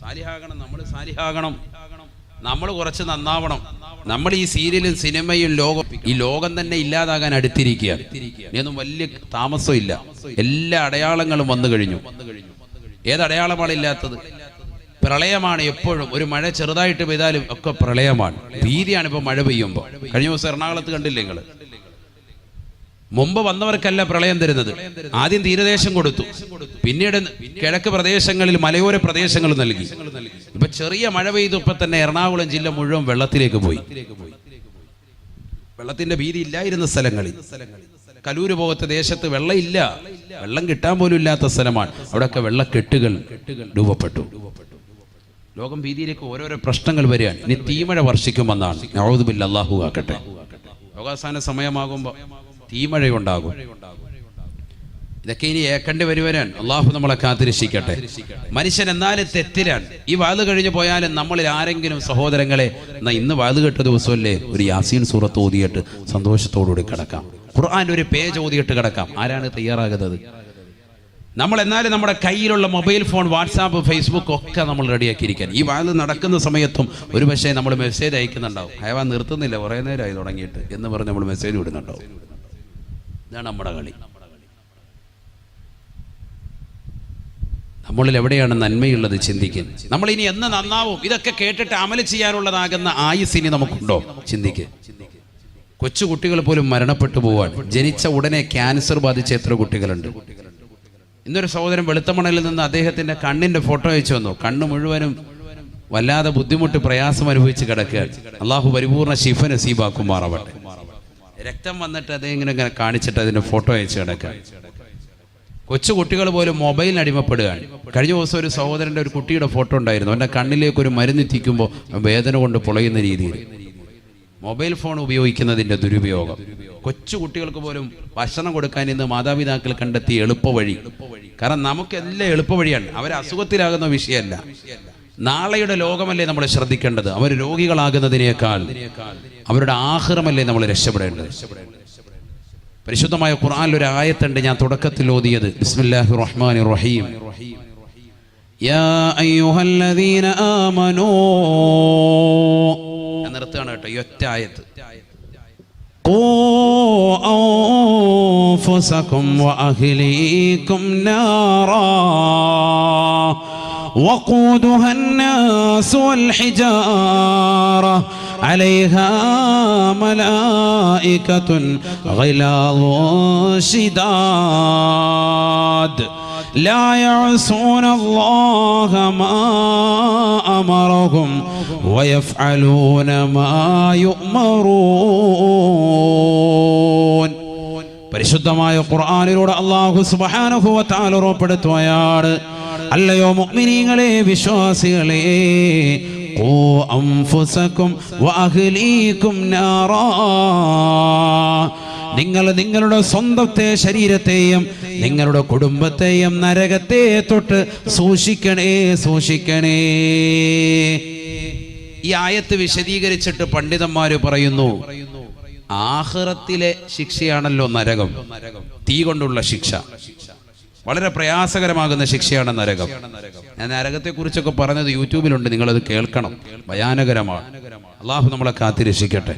സാലിഹാകണം, നമ്മൾ സാലിഹാകണം, നമ്മൾ കുറച്ച് നന്നാവണം. നമ്മൾ ഈ സീരിയലും സിനിമയും ഈ ലോകം തന്നെ ഇല്ലാതാകാൻ അടുത്തിരിക്കുകയാണ്. ഇനിയൊന്നും വലിയ താമസമില്ല. എല്ലാ അടയാളങ്ങളും വന്നു കഴിഞ്ഞു. ഏതടയാളമാണ് ഇല്ലാത്തത്? പ്രളയമാണ്. എപ്പോഴും ഒരു മഴ ചെറുതായിട്ട് പെയ്താലും ഒക്കെ പ്രളയമാണ്. ഭീതിയാണ് ഇപ്പൊ മഴ പെയ്യുമ്പോൾ. കഴിഞ്ഞ ദിവസം എറണാകുളത്ത് കണ്ടില്ലേ നിങ്ങൾ? മുമ്പ് വന്നവർക്കല്ല പ്രളയം തരുന്നത്. ആദ്യം തീരദേശം കൊടുത്തു, പിന്നീട് കിഴക്ക് പ്രദേശങ്ങളിൽ മലയോര പ്രദേശങ്ങൾ നൽകി. ഇപ്പൊ ചെറിയ മഴ പെയ്തപ്പോ തന്നെ എറണാകുളം ജില്ല മുഴുവൻ വെള്ളത്തിലേക്ക് പോയി. വെള്ളത്തിന്റെ ഭീതി ഇല്ലായിരുന്ന സ്ഥലങ്ങളിൽ, കലൂര് പോകത്തെ ദേശത്ത് വെള്ളം ഇല്ല, വെള്ളം കിട്ടാൻ പോലും ഇല്ലാത്ത സ്ഥലമാണ്. അവിടെയൊക്കെ വെള്ളക്കെട്ടുകൾ രൂപപ്പെട്ടു. ലോകം ഭീതിയിലേക്ക് ഓരോരോ പ്രശ്നങ്ങൾ വരികയാണ്. ഇനി തീമഴ വർഷിക്കുമെന്നാണ്. നഊദു ബില്ലാഹ്, അല്ലാഹു ആക്കട്ടെ. ലോകാവസാന സമയമാകുമ്പോൾ തീമഴയുണ്ടാകും. ഇതൊക്കെ ഇനി ഏക്കണ്ടി വരുവരാൻ. അള്ളാഹു നമ്മളെ കാത്തിരക്ഷിക്കട്ടെ. മനുഷ്യൻ എന്നാലും തെറ്റിലാണ്. ഈ വാത് കഴിഞ്ഞു പോയാലും നമ്മളിൽ ആരെങ്കിലും സഹോദരങ്ങളെ, ഇന്ന് വാത് കേട്ട ദിവസമല്ലേ, ഒരു യാസീൻ സൂറത്ത് ഓതിയിട്ട് സന്തോഷത്തോടുകൂടി കിടക്കാം. ഖുർആൻ ഒരു പേജ് ഓതിയിട്ട് കിടക്കാം. ആരാണ് തയ്യാറാകുന്നത്? നമ്മൾ എന്നാലും നമ്മുടെ കയ്യിലുള്ള മൊബൈൽ ഫോൺ, വാട്സാപ്പ്, ഫേസ്ബുക്ക് ഒക്കെ നമ്മൾ റെഡിയാക്കിയിരിക്കാൻ. ഈ വാത് നടക്കുന്ന സമയത്തും ഒരു പക്ഷേ നമ്മൾ മെസ്സേജ് അയക്കുന്നുണ്ടാവും. ഹയവാൻ നിർത്തുന്നില്ല, കുറേ നേരമായി തുടങ്ങിയിട്ട് എന്ന് പറഞ്ഞ് നമ്മൾ മെസ്സേജ് വിടുന്നുണ്ടാവും. ഇതാണ് നമ്മുടെ കളി. നമ്മളിൽ എവിടെയാണ് നന്മയുള്ളത് ചിന്തിക്കുക. നമ്മൾ ഇനി എന്ന് നന്നാവും? ഇതൊക്കെ കേട്ടിട്ട് അമല് ചെയ്യാനുള്ളതാകുന്ന ആയുസിനി നമുക്കുണ്ടോ? ചിന്തിക്കുക. കൊച്ചു കുട്ടികൾ പോലും മരണപ്പെട്ടു പോവാൻ. ജനിച്ച ഉടനെ ക്യാൻസർ ബാധിച്ച എത്ര കുട്ടികളുണ്ട്? ഇന്നൊരു സഹോദരൻ വെളുത്തമണലിൽ നിന്ന് അദ്ദേഹത്തിന്റെ കണ്ണിന്റെ ഫോട്ടോ അയച്ചു വന്നു. കണ്ണ് മുഴുവനും വല്ലാതെ ബുദ്ധിമുട്ട്, പ്രയാസം അനുഭവിച്ച് കിടക്കുകയാണ്. അള്ളാഹു പരിപൂർണ്ണ ശിഫ നസീബാക്കുമാറാവട്ടെ. രക്തം വന്നിട്ട് അദ്ദേഹം ഇങ്ങനെ കാണിച്ചിട്ട് അതിന്റെ ഫോട്ടോ അയച്ചു കിടക്കുക. കൊച്ചു കുട്ടികൾ പോലും മൊബൈലിന് അടിമപ്പെടുകയാണ്. കഴിഞ്ഞ ദിവസം ഒരു സഹോദരന്റെ ഒരു കുട്ടിയുടെ ഫോട്ടോ ഉണ്ടായിരുന്നു. അവന്റെ കണ്ണിലേക്ക് ഒരു മരുന്ന് എത്തിക്കുമ്പോൾ വേദന കൊണ്ട് പൊളയുന്ന രീതിയിൽ മൊബൈൽ ഫോൺ ഉപയോഗിക്കുന്നതിന്റെ ദുരുപയോഗം. കൊച്ചു കുട്ടികൾക്ക് പോലും ഭക്ഷണം കൊടുക്കാൻ ഇന്ന് മാതാപിതാക്കൾ കണ്ടെത്തിയ എളുപ്പവഴി. കാരണം നമുക്കെല്ലാം എളുപ്പവഴിയാണ്. അവർ അസുഖത്തിലാകുന്ന വിഷയമല്ല. നാളെയുടെ ലോകമല്ലേ നമ്മൾ ശ്രദ്ധിക്കേണ്ടത്. അവർ രോഗികളാകുന്നതിനേക്കാൾ അവരുടെ ആഖിറമല്ലേ നമ്മൾ രക്ഷപ്പെടേണ്ടത്. പരിശുദ്ധമായ ഖുർആനിൽ ഒരു ആയത്തുണ്ട്, ഞാൻ തുടക്കത്തിൽ ഓതിയത്. ബിസ്മില്ലാഹിർ റഹ്മാനിർ റഹീം. യാ അയ്യുഹല്ലദീന ആമനൂ. നിർത്തുകയാണ് കേട്ടോ ഈ ഒറ്റ ആയത്ത്. ഖൂ അൻഫുസകും വഅഹ്ലീകും നാറാ وقودها الناس والحجارة عليها ملائكة غلاظ شداد ലാ യഅസൂനല്ലാഹ മാ അമറഹും വയഫ്അലൂന മാ യുഅ്മറൂൻ. പരിശുദ്ധമായ ഖുർആനിലൂടെ അല്ലാഹു സുബ്ഹാനഹു വ തആല ഉറപ്പെടുത്തുകയാണ്, അല്ലയോ മുഅ്മിനീങ്ങളെ, വിശ്വാസികളെ, ഖൂ അൻഫുസകും വഅഹ്ലീകും നാറാ, നിങ്ങൾ നിങ്ങളുടെ സ്വന്തത്തെ ശരീരത്തെയും നിങ്ങളുടെ കുടുംബത്തെയും നരകത്തെ തൊട്ട് സൂക്ഷിക്കണേ, സൂക്ഷിക്കണേ. ഈ ആയത്ത് വിശദീകരിച്ചിട്ട് പണ്ഡിതന്മാര് പറയുന്നു, ആഖിറത്തിലെ ശിക്ഷയാണല്ലോ നരകം, തീ കൊണ്ടുള്ള ശിക്ഷ, വളരെ പ്രയാസകരമാകുന്ന ശിക്ഷയാണ് നരകം. ഞാൻ നരകത്തെ കുറിച്ചൊക്കെ പറഞ്ഞത് യൂട്യൂബിലുണ്ട്, നിങ്ങളത് കേൾക്കണം, ഭയാനകരമാണ്. അള്ളാഹു നമ്മളെ കാത്തിരക്ഷിക്കട്ടെ.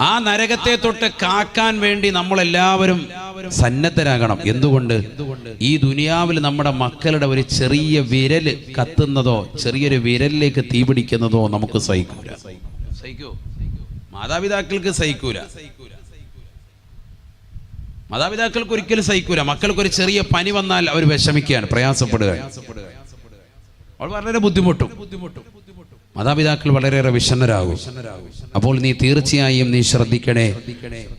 ആ നരകത്തെ തൊട്ട് കാക്കാൻ വേണ്ടി നമ്മളെല്ലാവരും സന്നദ്ധരാകണം. എന്തുകൊണ്ട്? ഈ ദുനിയാവിൽ നമ്മുടെ മക്കളുടെ ഒരു ചെറിയ വിരൽ കത്തുന്നതോ ചെറിയൊരു വിരലിലേക്ക് തീ പിടിക്കുന്നതോ നമുക്ക് സഹിക്കൂല. സഹിക്കൂ? മാതാപിതാക്കൾക്ക് സഹിക്കൂല, മാതാപിതാക്കൾക്ക് ഒരിക്കലും സഹിക്കൂല. മക്കൾക്ക് ഒരു ചെറിയ പനി വന്നാൽ അവർ വിഷമിക്കുകയാണ്, പ്രയാസപ്പെടുകയാണ്, അവർ വളരെ ബുദ്ധിമുട്ടും. മാതാപിതാക്കൾ വളരെയേറെ വിഷണ്ണരാകും. അപ്പോൾ നീ തീർച്ചയായും നീ ശ്രദ്ധിക്കണേ,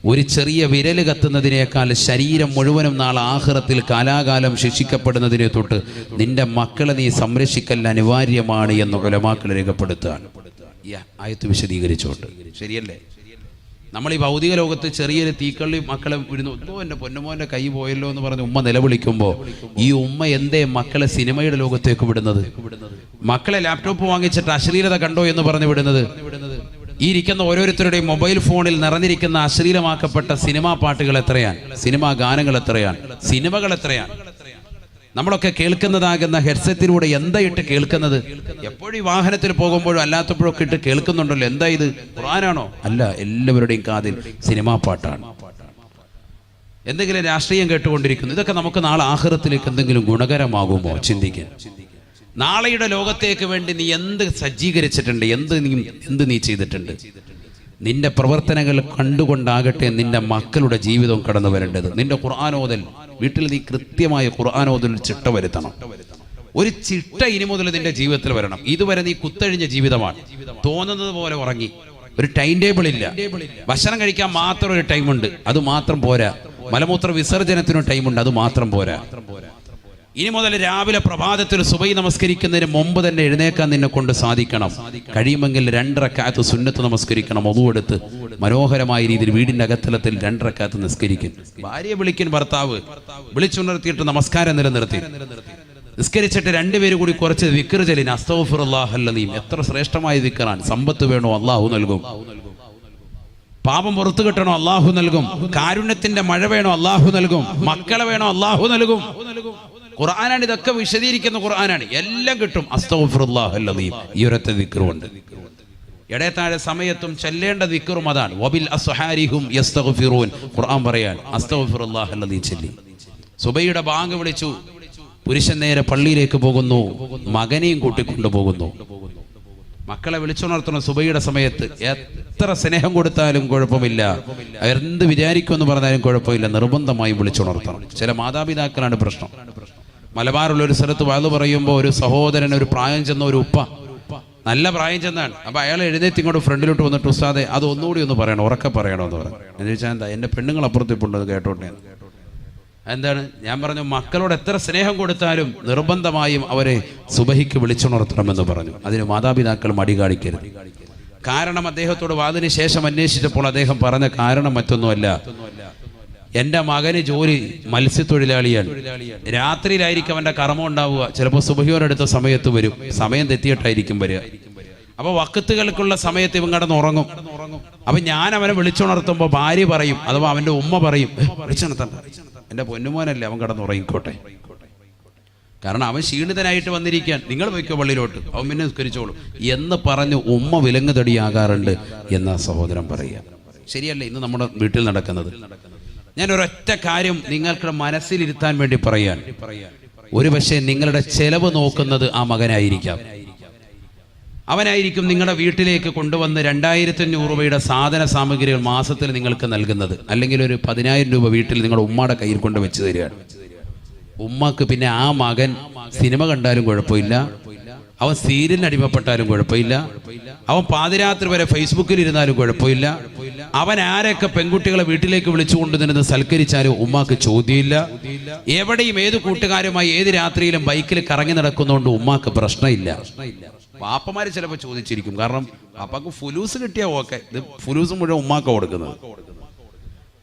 ഒരു ചെറിയ വിരല് കത്തുന്നതിനേക്കാൾ ശരീരം മുഴുവനും നാളെ ആഖിറത്തിൽ കാലാകാലം ശിക്ഷിക്കപ്പെടുന്നതിനെ തൊട്ട് നിന്റെ മക്കളെ നീ സംരക്ഷിക്കൽ അനിവാര്യമാണ് എന്ന് ഉലമാക്കൾ രേഖപ്പെടുത്തുകയാണ്. ഈ ആയത്ത് വിശദീകരിച്ചുകൊണ്ട്. ശരിയല്ലേ? നമ്മൾ ഈ ഭൗതിക ലോകത്ത് ചെറിയൊരു തീക്കള്ളി മക്കളെ വിടുന്നു, എൻ്റെ പൊന്നുമോൻ്റെ കൈ പോയല്ലോ എന്ന് പറഞ്ഞ് ഉമ്മ നിലവിളിക്കുമ്പോൾ ഈ ഉമ്മ എന്തേ മക്കളെ സിനിമയുടെ ലോകത്തേക്ക് വിടുന്നത്? മക്കളെ ലാപ്ടോപ്പ് വാങ്ങിച്ചിട്ട് അശ്ലീലത കണ്ടോ എന്ന് പറഞ്ഞ് വിടുന്നത്? ഈ ഇരിക്കുന്ന ഓരോരുത്തരുടെയും മൊബൈൽ ഫോണിൽ നിറഞ്ഞിരിക്കുന്ന അശ്ലീലമാക്കപ്പെട്ട സിനിമാ പാട്ടുകൾ എത്രയാണ്, സിനിമാ ഗാനങ്ങൾ എത്രയാണ്, സിനിമകൾ എത്രയാണ്? നമ്മളൊക്കെ കേൾക്കുന്നതാകുന്ന ഹെഡ്സെറ്റിലൂടെ എന്താ ഇട്ട് കേൾക്കുന്നത്? എപ്പോഴും വാഹനത്തിൽ പോകുമ്പോഴും അല്ലാത്തപ്പോഴൊക്കെ ഇട്ട് കേൾക്കുന്നുണ്ടല്ലോ. എന്താ ഇത്? ഖുർആനാണോ? അല്ല, എല്ലാവരുടെയും കാതിൽ സിനിമാ പാട്ടാണ്, എന്തെങ്കിലും രാഷ്ട്രീയം കേട്ടുകൊണ്ടിരിക്കുന്നു. ഇതൊക്കെ നമുക്ക് നാളെ ആഖിറത്തിലേക്ക് എന്തെങ്കിലും ഗുണകരമാകുമോ? ചിന്തിക്കാൻ. നാളെയുടെ ലോകത്തേക്ക് വേണ്ടി നീ എന്ത് സജ്ജീകരിച്ചിട്ടുണ്ട്, എന്ത് നീ ചെയ്തിട്ടുണ്ട്? നിന്റെ പ്രവർത്തനങ്ങൾ കണ്ടുകൊണ്ടാകട്ടെ നിന്റെ മക്കളുടെ ജീവിതം കടന്നു വരേണ്ടത്. നിന്റെ ഖുർആനോദൽ, വീട്ടിൽ നീ കൃത്യമായ ഖുർആനോദൽ ചിട്ട വരുത്തണം. ഒരു ചിട്ട ഇനി മുതൽ നിന്റെ ജീവിതത്തിൽ വരണം. ഇതുവരെ നീ കുത്തഴിഞ്ഞ ജീവിതമാണ്, തോന്നുന്നത് പോലെ ഉറങ്ങി, ഒരു ടൈം ടേബിൾ ഇല്ല. ഭക്ഷണം കഴിക്കാൻ മാത്രം ഒരു ടൈമുണ്ട്, അത് മാത്രം പോരാ. മലമൂത്ര വിസർജനത്തിനും ടൈമുണ്ട്, അത് മാത്രം പോരാ. ഇനി മുതൽ രാവിലെ പ്രഭാതത്തിൽ സുബഹി നമസ്കരിക്കുന്നതിന് മുമ്പ് തന്നെ എഴുന്നേക്കാൻ നിന്നെ കൊണ്ട് സാധിക്കണം. കഴിയുമെങ്കിൽ 2 റക്അത്ത് സുന്നത്ത് നമസ്കരിക്കണം. ഒതുവെടുത്ത് മനോഹരമായ രീതിയിൽ വീടിന്റെ അകത്തലത്തിൽ 2 റക്അത്ത് നിസ്കരിക്കും. ഭാര്യയെ വിളിക്കും ഭർത്താവ്, വിളിച്ചുണർത്തിയിട്ട് നമസ്കാരം നിലനിർത്തി നിസ്കരിച്ചിട്ട് 2 പേര് കൂടി കുറച്ച് ദിക്ർ ചൊല്ലിൻ. അസ്തഗ്ഫിറുല്ലാഹൽ അലീം. എത്ര ശ്രേഷ്ഠമായ ദിക്റാണ്. സമ്പത്ത് വേണോ? അള്ളാഹു നൽകും. പാപം പുറത്തു കിട്ടണോ? അള്ളാഹു നൽകും. കാരുണ്യത്തിന്റെ മഴ വേണോ? അള്ളാഹു നൽകും. മക്കളെ വേണോ? അള്ളാഹു നൽകും. ഖുർആനാണ് ഇതൊക്കെ വിശദീകരിക്കുന്ന ഖുർആനാണ്. എല്ലാം കിട്ടും. അസ്തഗ്ഫിറുല്ലാഹൽ അലീം. ഈ ഒരൊറ്റ ദിക്റുണ്ട്. ഇടയത്താഴെ സമയത്തും ചൊല്ലേണ്ട ദിക്റും അതാണ്. വബിൽ അസ്ഹാരിഹും യസ്തഗ്ഫിറൂൻ. ഖുർആൻ പറയാണ് അസ്തഗ്ഫിറുല്ലാഹൽ അലീം ചൊല്ലി. സുബഹിയുടെ ബാങ്ക് വിളിച്ചു, പുരുഷൻ നേരെ പള്ളിയിലേക്ക് പോകുന്നു, മകനെയും കൂട്ടിക്കൊണ്ടു പോകുന്നു. മക്കളെ വിളിച്ചുണർത്തണം സുബഹിയുടെ സമയത്ത്. എത്ര സ്നേഹം കൊടുത്താലും കുഴപ്പമില്ല, എന്ത് വിചാരിക്കുമെന്ന് പറഞ്ഞാലും കുഴപ്പമില്ല, നിർബന്ധമായും വിളിച്ചുണർത്തണം. ചില മാതാപിതാക്കളാണ് പ്രശ്നം. മലബാറുള്ള ഒരു സ്ഥലത്ത് വാതു പറയുമ്പോൾ ഒരു സഹോദരൻ, ഒരു പ്രായം ചെന്ന ഒരു ഉപ്പ, നല്ല പ്രായം ചെന്നാണ്. അപ്പൊ അയാൾ എഴുന്നേറ്റ് ഇങ്ങോട്ട് ഫ്രണ്ടിലോട്ട് വന്നിട്ട്, ഉസ്താദെ അത് ഒന്നുകൂടി ഒന്ന് പറയണം, ഉറക്കെ പറയണോ എന്ന് പറഞ്ഞു. എന്ന് ചോദിച്ചാൽ എന്താ? എൻ്റെ പെണ്ണുങ്ങൾ അപ്പുറത്തിപ്പുണ്ട്, അത് കേട്ടോട്ടെ. എന്താണ്? ഞാൻ പറഞ്ഞു, മക്കളോട് എത്ര സ്നേഹം കൊടുത്താലും നിർബന്ധമായും അവരെ സുബഹിക്ക് വിളിച്ചുണർത്തണമെന്ന് പറഞ്ഞു. അതിന് മാതാപിതാക്കൾ മടി കാണിക്കരുത്. കാരണം അദ്ദേഹത്തോട് വാതിന് ശേഷം അന്വേഷിച്ചപ്പോൾ അദ്ദേഹം പറഞ്ഞ കാരണം മറ്റൊന്നുമല്ല. എൻ്റെ മകന് ജോലി മത്സ്യത്തൊഴിലാളിയാണ്, രാത്രിയിലായിരിക്കും അവൻ്റെ കർമ്മം ഉണ്ടാവുക. ചിലപ്പോൾ സുബഹിയോടടുത്ത സമയത്ത് വരും, സമയം തെറ്റിയിട്ടായിരിക്കും വരിക. അപ്പൊ വക്കത്തുകൾക്കുള്ള സമയത്ത് ഇവൻ കിടന്നുറങ്ങും. അപ്പൊ ഞാൻ അവനെ വിളിച്ചുണർത്തുമ്പോൾ ഭാര്യ പറയും, അഥവാ അവൻ്റെ ഉമ്മ പറയും, വിളിച്ചുണർത്തണ്ട, എൻ്റെ പൊന്നുമോനല്ലേ, അവൻ കിടന്നുറങ്ങിക്കോട്ടെ. കാരണം അവൻ ക്ഷീണിതനായിട്ട് വന്നിരിക്കാൻ, നിങ്ങൾ വയ്ക്കോ പള്ളിയിലോട്ട്, അവൻ പിന്നെ നിസ്കരിച്ചോളും എന്ന് പറഞ്ഞ് ഉമ്മ വിലങ്ങുതടിയാകാറുണ്ട് എന്ന സഹോദരൻ പറയുക. ശരിയല്ലേ ഇന്ന് നമ്മുടെ വീട്ടിൽ നടക്കുന്നത്? ഞാൻ ഒരൊറ്റ കാര്യം നിങ്ങൾക്ക് മനസ്സിലിരുത്താൻ വേണ്ടി പറയാൻ. ഒരു പക്ഷേ നിങ്ങളുടെ ചെലവ് നോക്കുന്നത് ആ മകനായിരിക്കാം. അവനായിരിക്കും നിങ്ങളുടെ വീട്ടിലേക്ക് കൊണ്ടുവന്ന് 2500 രൂപയുടെ സാധന സാമഗ്രികൾ മാസത്തിൽ നിങ്ങൾക്ക് നൽകുന്നത്. അല്ലെങ്കിൽ ഒരു 10,000 രൂപ വീട്ടിൽ നിങ്ങളുടെ ഉമ്മയുടെ കയ്യിൽ കൊണ്ട് വെച്ച് തരികയാണ്. ഉമ്മക്ക് പിന്നെ ആ മകൻ സിനിമ കണ്ടാലും കുഴപ്പമില്ല, അവൻ സീരിയലിന് അടിമപ്പെട്ടാലും കുഴപ്പമില്ല, അവൻ പാതിരാത്രി വരെ ഫേസ്ബുക്കിൽ ഇരുന്നാലും കുഴപ്പമില്ല, അവൻ ആരൊക്കെ പെൺകുട്ടികളെ വീട്ടിലേക്ക് വിളിച്ചുകൊണ്ട് നിന്ന് സൽക്കരിച്ചാലും ഉമ്മാക്ക് ചോദ്യമില്ല. എവിടെയും ഏത് കൂട്ടുകാരുമായി ഏത് രാത്രിയിലും ബൈക്കിൽ കറങ്ങി നടക്കുന്നതുകൊണ്ട് ഉമ്മാക്ക് പ്രശ്നമില്ല. വാപ്പമാര് ചിലപ്പോൾ ചോദിച്ചിരിക്കും, കാരണം വാപ്പാക്ക് ഫുലൂസ് കിട്ടിയാൽ ഓക്കെ, ഇത് ഫുലൂസ് മുഴുവൻ ഉമ്മാക്ക കൊടുക്കുന്നത്.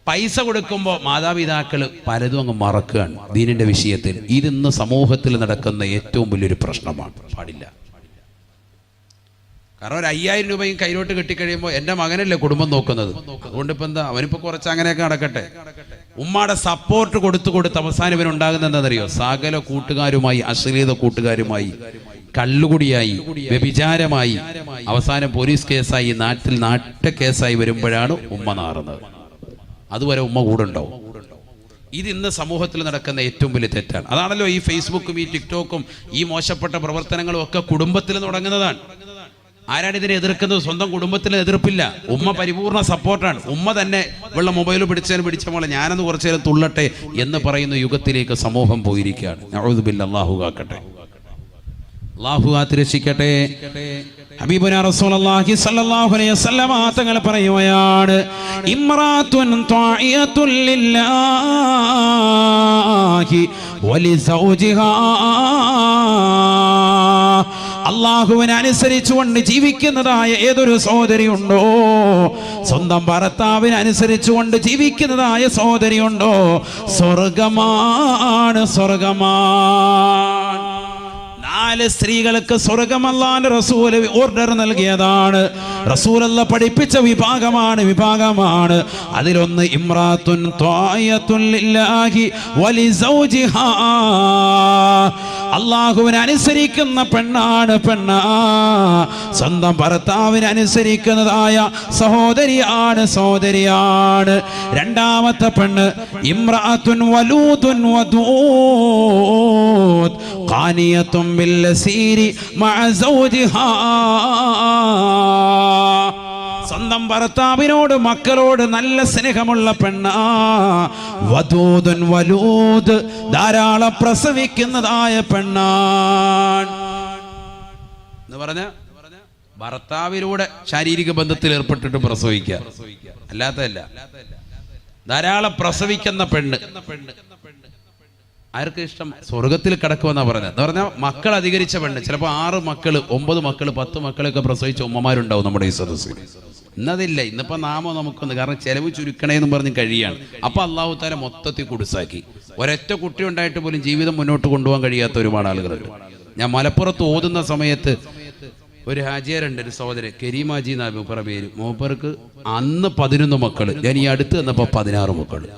പൈസ കൊടുക്കുമ്പോൾ മാതാപിതാക്കൾ പലതും അങ്ങ് മറക്കുകയാണ് ദീനിന്റെ വിഷയത്തിൽ. ഇതിന്ന് സമൂഹത്തിൽ നടക്കുന്ന ഏറ്റവും വലിയൊരു പ്രശ്നമാണ്. പാടില്ല. കാരണം ഒരു 5000 രൂപയും കയ്യിലോട്ട് കിട്ടിക്കഴിയുമ്പോൾ എൻ്റെ മകനല്ലേ കുടുംബം നോക്കുന്നത്. അതുകൊണ്ട് ഇപ്പം എന്താ, അവനിപ്പോൾ കുറച്ച് അങ്ങനെയൊക്കെ നടക്കട്ടെ. ഉമ്മയുടെ സപ്പോർട്ട് കൊടുത്ത് അവസാനം ഇവനുണ്ടാകുന്ന എന്താണെന്നറിയോ? സകല കൂട്ടുകാരുമായി, അശ്ലീല കൂട്ടുകാരുമായി, കള്ളുകുടിയായി, വ്യഭിചാരമായി, അവസാനം പോലീസ് കേസായി, നാട്ട കേസായി വരുമ്പോഴാണ് ഉമ്മ നാറുന്നത്. അതുവരെ ഉമ്മ കൂടെ ഉണ്ടാവും. ഇത് ഇന്ന് സമൂഹത്തിൽ നടക്കുന്ന ഏറ്റവും വലിയ തെറ്റാണ്. അതാണല്ലോ ഈ ഫേസ്ബുക്കും ഈ ടിക്ടോക്കും ഈ മോശപ്പെട്ട പ്രവർത്തനങ്ങളും ഒക്കെ കുടുംബത്തിൽ തുടങ്ങുന്നതാണ്. ആരാണ് ഇതിനെ എതിർക്കുന്നത്? സ്വന്തം കുടുംബത്തിന് എതിർപ്പില്ല, ഉമ്മ പരിപൂർണ സപ്പോർട്ടാണ്. ഉമ്മ തന്നെ വെള്ള മൊബൈൽ പിടിച്ച പോലെ ഞാനൊന്ന് കുറച്ചു നേരം തുള്ളട്ടെ എന്ന് പറയുന്ന യുഗത്തിലേക്ക് സമൂഹം പോയിരിക്കുകയാണ്. നഊദു ബില്ലാഹ്, അല്ലാഹു കാക്കട്ടെ, അല്ലാഹു കാത്തുരക്ഷിക്കട്ടെ. ഹബീബുനാ റസൂലുള്ളാഹി സ്വല്ലല്ലാഹു അലൈഹി വസല്ലം തങ്ങൾ പറയുകയാണ്, ഇംറാത്തുൻ ത്വാഇയത്തുൻ ലില്ലാഹി വലിസൗജിഹാ. അള്ളാഹുവിനെ അനുസരിച്ചുകൊണ്ട് ജീവിക്കുന്നതായ ഏതൊരു സഹോദരിയുണ്ടോ, സ്വന്തം ഭർത്താവിനെ അനുസരിച്ചുകൊണ്ട് ജീവിക്കുന്നതായ സഹോദരിയുണ്ടോ, സ്വർഗമാണ്, സ്വർഗമാണ്. 4 സ്ത്രീകൾക്ക് സ്വർഗം അല്ലാഹുവിന്റെ റസൂൽ ഓർഡർ നൽകിയതാണ്. റസൂലുള്ള പഠിപ്പിച്ച വിഭാഗമാണ്. അതിലൊന്ന് ഇംറാത്തുൻ ത്വാഇയത്തുൻ ലില്ലാഹി വലിസൗജിഹാ. അള്ളാഹുവിനെ അനുസരിക്കുന്ന പെണ്ണാണ്, സ്വന്തം ഭർത്താവിനെ അനുസരിക്കുന്നതായ സഹോദരിയാണ്. രണ്ടാമത്തെ പെണ്ണ് ഇംറാത്തുൻ വലൂദുൻ വദൂദ് ഖാനിയത്തുൻ ബില്ലസീരി മഅ സൗജിഹാ. സ്വന്തം ഭർത്താവിനോട് മക്കളോട് നല്ല സ്നേഹമുള്ള പെണ്ണ. വദൂദുൻ വലൂദ്, ധാരാളം പ്രസവിക്കുന്നതായ പെണ്ണാണ് എന്ന് പറഞ്ഞ ഭർത്താവിനൂടെ ശാരീരിക ബന്ധത്തിൽ ഏർപ്പെട്ടിട്ട് പ്രസവിക്കുക, അല്ലാത്തല്ല. ധാരാളം പ്രസവിക്കുന്ന പെണ്ണ് ആർക്ക് ഇഷ്ടം? സ്വർഗത്തിൽ കിടക്കുമെന്നാ പറഞ്ഞത്. എന്ന് പറഞ്ഞാൽ മക്കൾ അധികരിച്ച പെണ്ണ്. ചിലപ്പോൾ 6 മക്കള് 9 മക്കള് 10 മക്കളൊക്കെ പ്രസവിച്ച ഉമ്മമാരുണ്ടാവും നമ്മുടെ ഈ സദസ്സിൽ. ഇന്നതില്ല. ഇന്നിപ്പോൾ നാമോ നമുക്കൊന്ന്, കാരണം ചെലവ് ചുരുക്കണേന്നും പറഞ്ഞ് കഴിയാണ്. അപ്പൊ അള്ളാഹു താല മൊത്തത്തിൽ കുടിസാക്കി. ഒരൊറ്റ കുട്ടി ഉണ്ടായിട്ട് പോലും ജീവിതം മുന്നോട്ട് കൊണ്ടുപോകാൻ കഴിയാത്ത ഒരുപാട് ആളുകളുണ്ട്. ഞാൻ മലപ്പുറത്ത് ഓതുന്ന സമയത്ത് ഒരു ഹാജിയാരുണ്ട്, ഒരു സഹോദരൻ കരീമാജി എന്നാ മൂപ്പറ പേര്. മൂപ്പർക്ക് അന്ന് 11 മക്കള്, ഞാൻ ഈ അടുത്ത് വന്നപ്പോൾ 16 മക്കള്.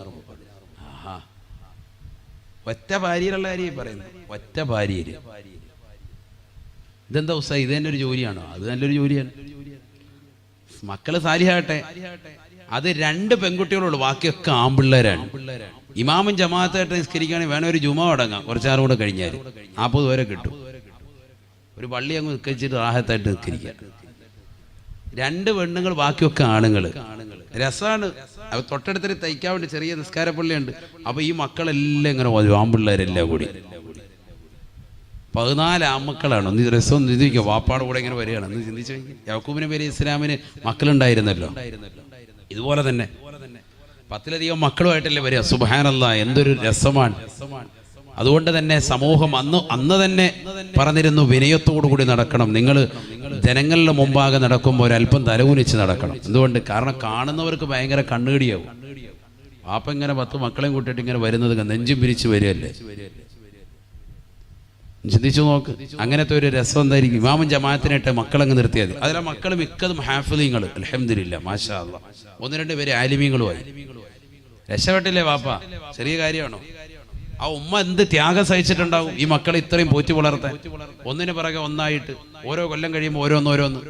ഒറ്റ ഭാര്യയിലുള്ള കാര്യം പറയുന്നത്, ഒറ്റ ഭാര്യയില്. ഇതെന്താ ഉസ്താദ്, ഇത് തന്നെ ഒരു ജോലിയാണോ? അത് നല്ലൊരു ജോലിയാണ്. മക്കള് സാലിഹാട്ടെ. അത് 2 പെൺകുട്ടികളുള്ളൂ, ബാക്കിയൊക്കെ ആൺപിള്ളേരാണ്. ഇമാമും ജമാഅത്തായിട്ട് നിസ്കരിക്കുകയാണെങ്കിൽ വേണം ഒരു ജുമ അടങ്ങാം, കുറച്ചാറും കൂടെ കഴിഞ്ഞാൽ 40 വരെ കിട്ടും. ഒരു പള്ളി അങ്ങ് നിസ്കരിച്ചിട്ട് റാഹത്തായിട്ട് നിസ്കരിക്കുക. 2 പെണ്ണുങ്ങൾ, ബാക്കിയൊക്കെ ആണുങ്ങൾ. രസമാണ്. അത് തൊട്ടടുത്തൊരു തയ്ക്കാൻ വേണ്ടി ചെറിയ നിസ്കാര പള്ളിയുണ്ട്. അപ്പൊ ഈ മക്കളെല്ലാം ഇങ്ങനെ ആൺപിള്ളേരെല്ലാം കൂടി 14 ആൺമക്കളാണ്. ഒന്ന് രസം ചിന്തിക്കുക, വാപ്പാടെ കൂടെ ഇങ്ങനെ വരികയാണ്. ഒന്ന് ചിന്തിച്ചു, യാക്കൂബ് നബി അലൈഹി ഇസ്ലാമിന് മക്കളുണ്ടായിരുന്നല്ലോ. ഇതുപോലെ തന്നെ 10ലധികം മക്കളുമായിട്ടല്ലേ വരിക. സുബ്ഹാനല്ലാഹ്, എന്തൊരു രസമാണ്. അതുകൊണ്ട് തന്നെ സമൂഹം അന്ന് തന്നെ പറഞ്ഞിരുന്നു, വിനയത്തോടു കൂടി നടക്കണം. നിങ്ങൾ ജനങ്ങളുടെ മുമ്പാകെ നടക്കുമ്പോൾ ഒരല്പം തലകുനിച്ച് നടക്കണം. എന്തുകൊണ്ട്? കാരണം കാണുന്നവർക്ക് ഭയങ്കര കണ്ണുകടിയാവും. പാപ്പ ഇങ്ങനെ 10 മക്കളെയും കൂട്ടിയിട്ട് ഇങ്ങനെ വരുന്നത് നെഞ്ചും പിരിച്ച് വരികയല്ലേ. ചിന്തിച്ചു നോക്ക്, അങ്ങനത്തെ ഒരു രസം എന്തായിരിക്കും. ഇമാമും ജമാഅത്തിനായിട്ട് മക്കളങ്ങ് നിർത്തിയത്. അതിലെ മക്കൾ മിക്കതും ഹാഫിളീങ്ങൾ, അൽഹംദുലില്ലാ, മാഷാ അല്ലാഹ്. 1-2 പേര് ആലിമീങ്ങളുമായി. രക്ഷപ്പെട്ടില്ലേ വാപ്പ? ചെറിയ കാര്യമാണോ? ആ ഉമ്മ എന്ത് ത്യാഗം സഹിച്ചിട്ടുണ്ടാവും ഈ മക്കളെ ഇത്രയും പോറ്റി വളർത്താൻ. ഒന്നിന് പിറകെ ഒന്നായിട്ട് ഓരോ കൊല്ലം കഴിയുമ്പോൾ ഓരോന്ന്.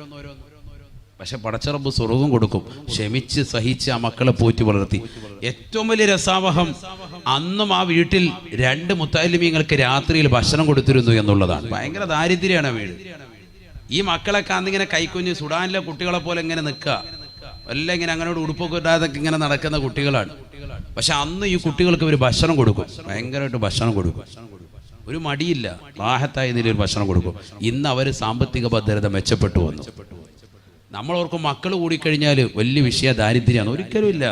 പക്ഷെ പടച്ച റബ്ബ് സ്വർഗ്ഗം കൊടുക്കും. ക്ഷമിച്ച് സഹിച്ച് ആ മക്കളെ പോറ്റി വളർത്തി. ഏറ്റവും വലിയ രസാവഹം, അന്നും ആ വീട്ടിൽ 2 മുത്തഅല്ലിമീങ്ങൾക്ക് രാത്രിയിൽ ഭക്ഷണം കൊടുത്തിരുന്നു എന്നുള്ളതാണ്. ഭയങ്കര ദാരിദ്ര്യമാണ് വീട്. ഈ മക്കളൊക്കെ അന്നിങ്ങനെ കൈക്കുഞ്ഞ് സുഡാനിലെ കുട്ടികളെ പോലെ ഇങ്ങനെ നിൽക്കുക. എല്ലാം ഇങ്ങനെ അങ്ങനോട് ഉടുപ്പൊക്കെ ഇടാതൊക്കെ ഇങ്ങനെ നടക്കുന്ന കുട്ടികളാണ്. പക്ഷെ അന്ന് ഈ കുട്ടികൾക്ക് ഒരു ഭക്ഷണം കൊടുക്കും, ഭയങ്കരമായിട്ട് ഭക്ഷണം കൊടുക്കും, ഒരു മടിയില്ല, റാഹത്തായ നിലയിൽ ഭക്ഷണം കൊടുക്കും. ഇന്ന് അവർ സാമ്പത്തിക ഭദ്രത മെച്ചപ്പെട്ടു വന്നു. നമ്മളോർക്കും മക്കൾ കൂടിക്കഴിഞ്ഞാൽ വലിയ വിഷയ ദാരിദ്ര്യമാണ്, ഒരിക്കലും ഇല്ല.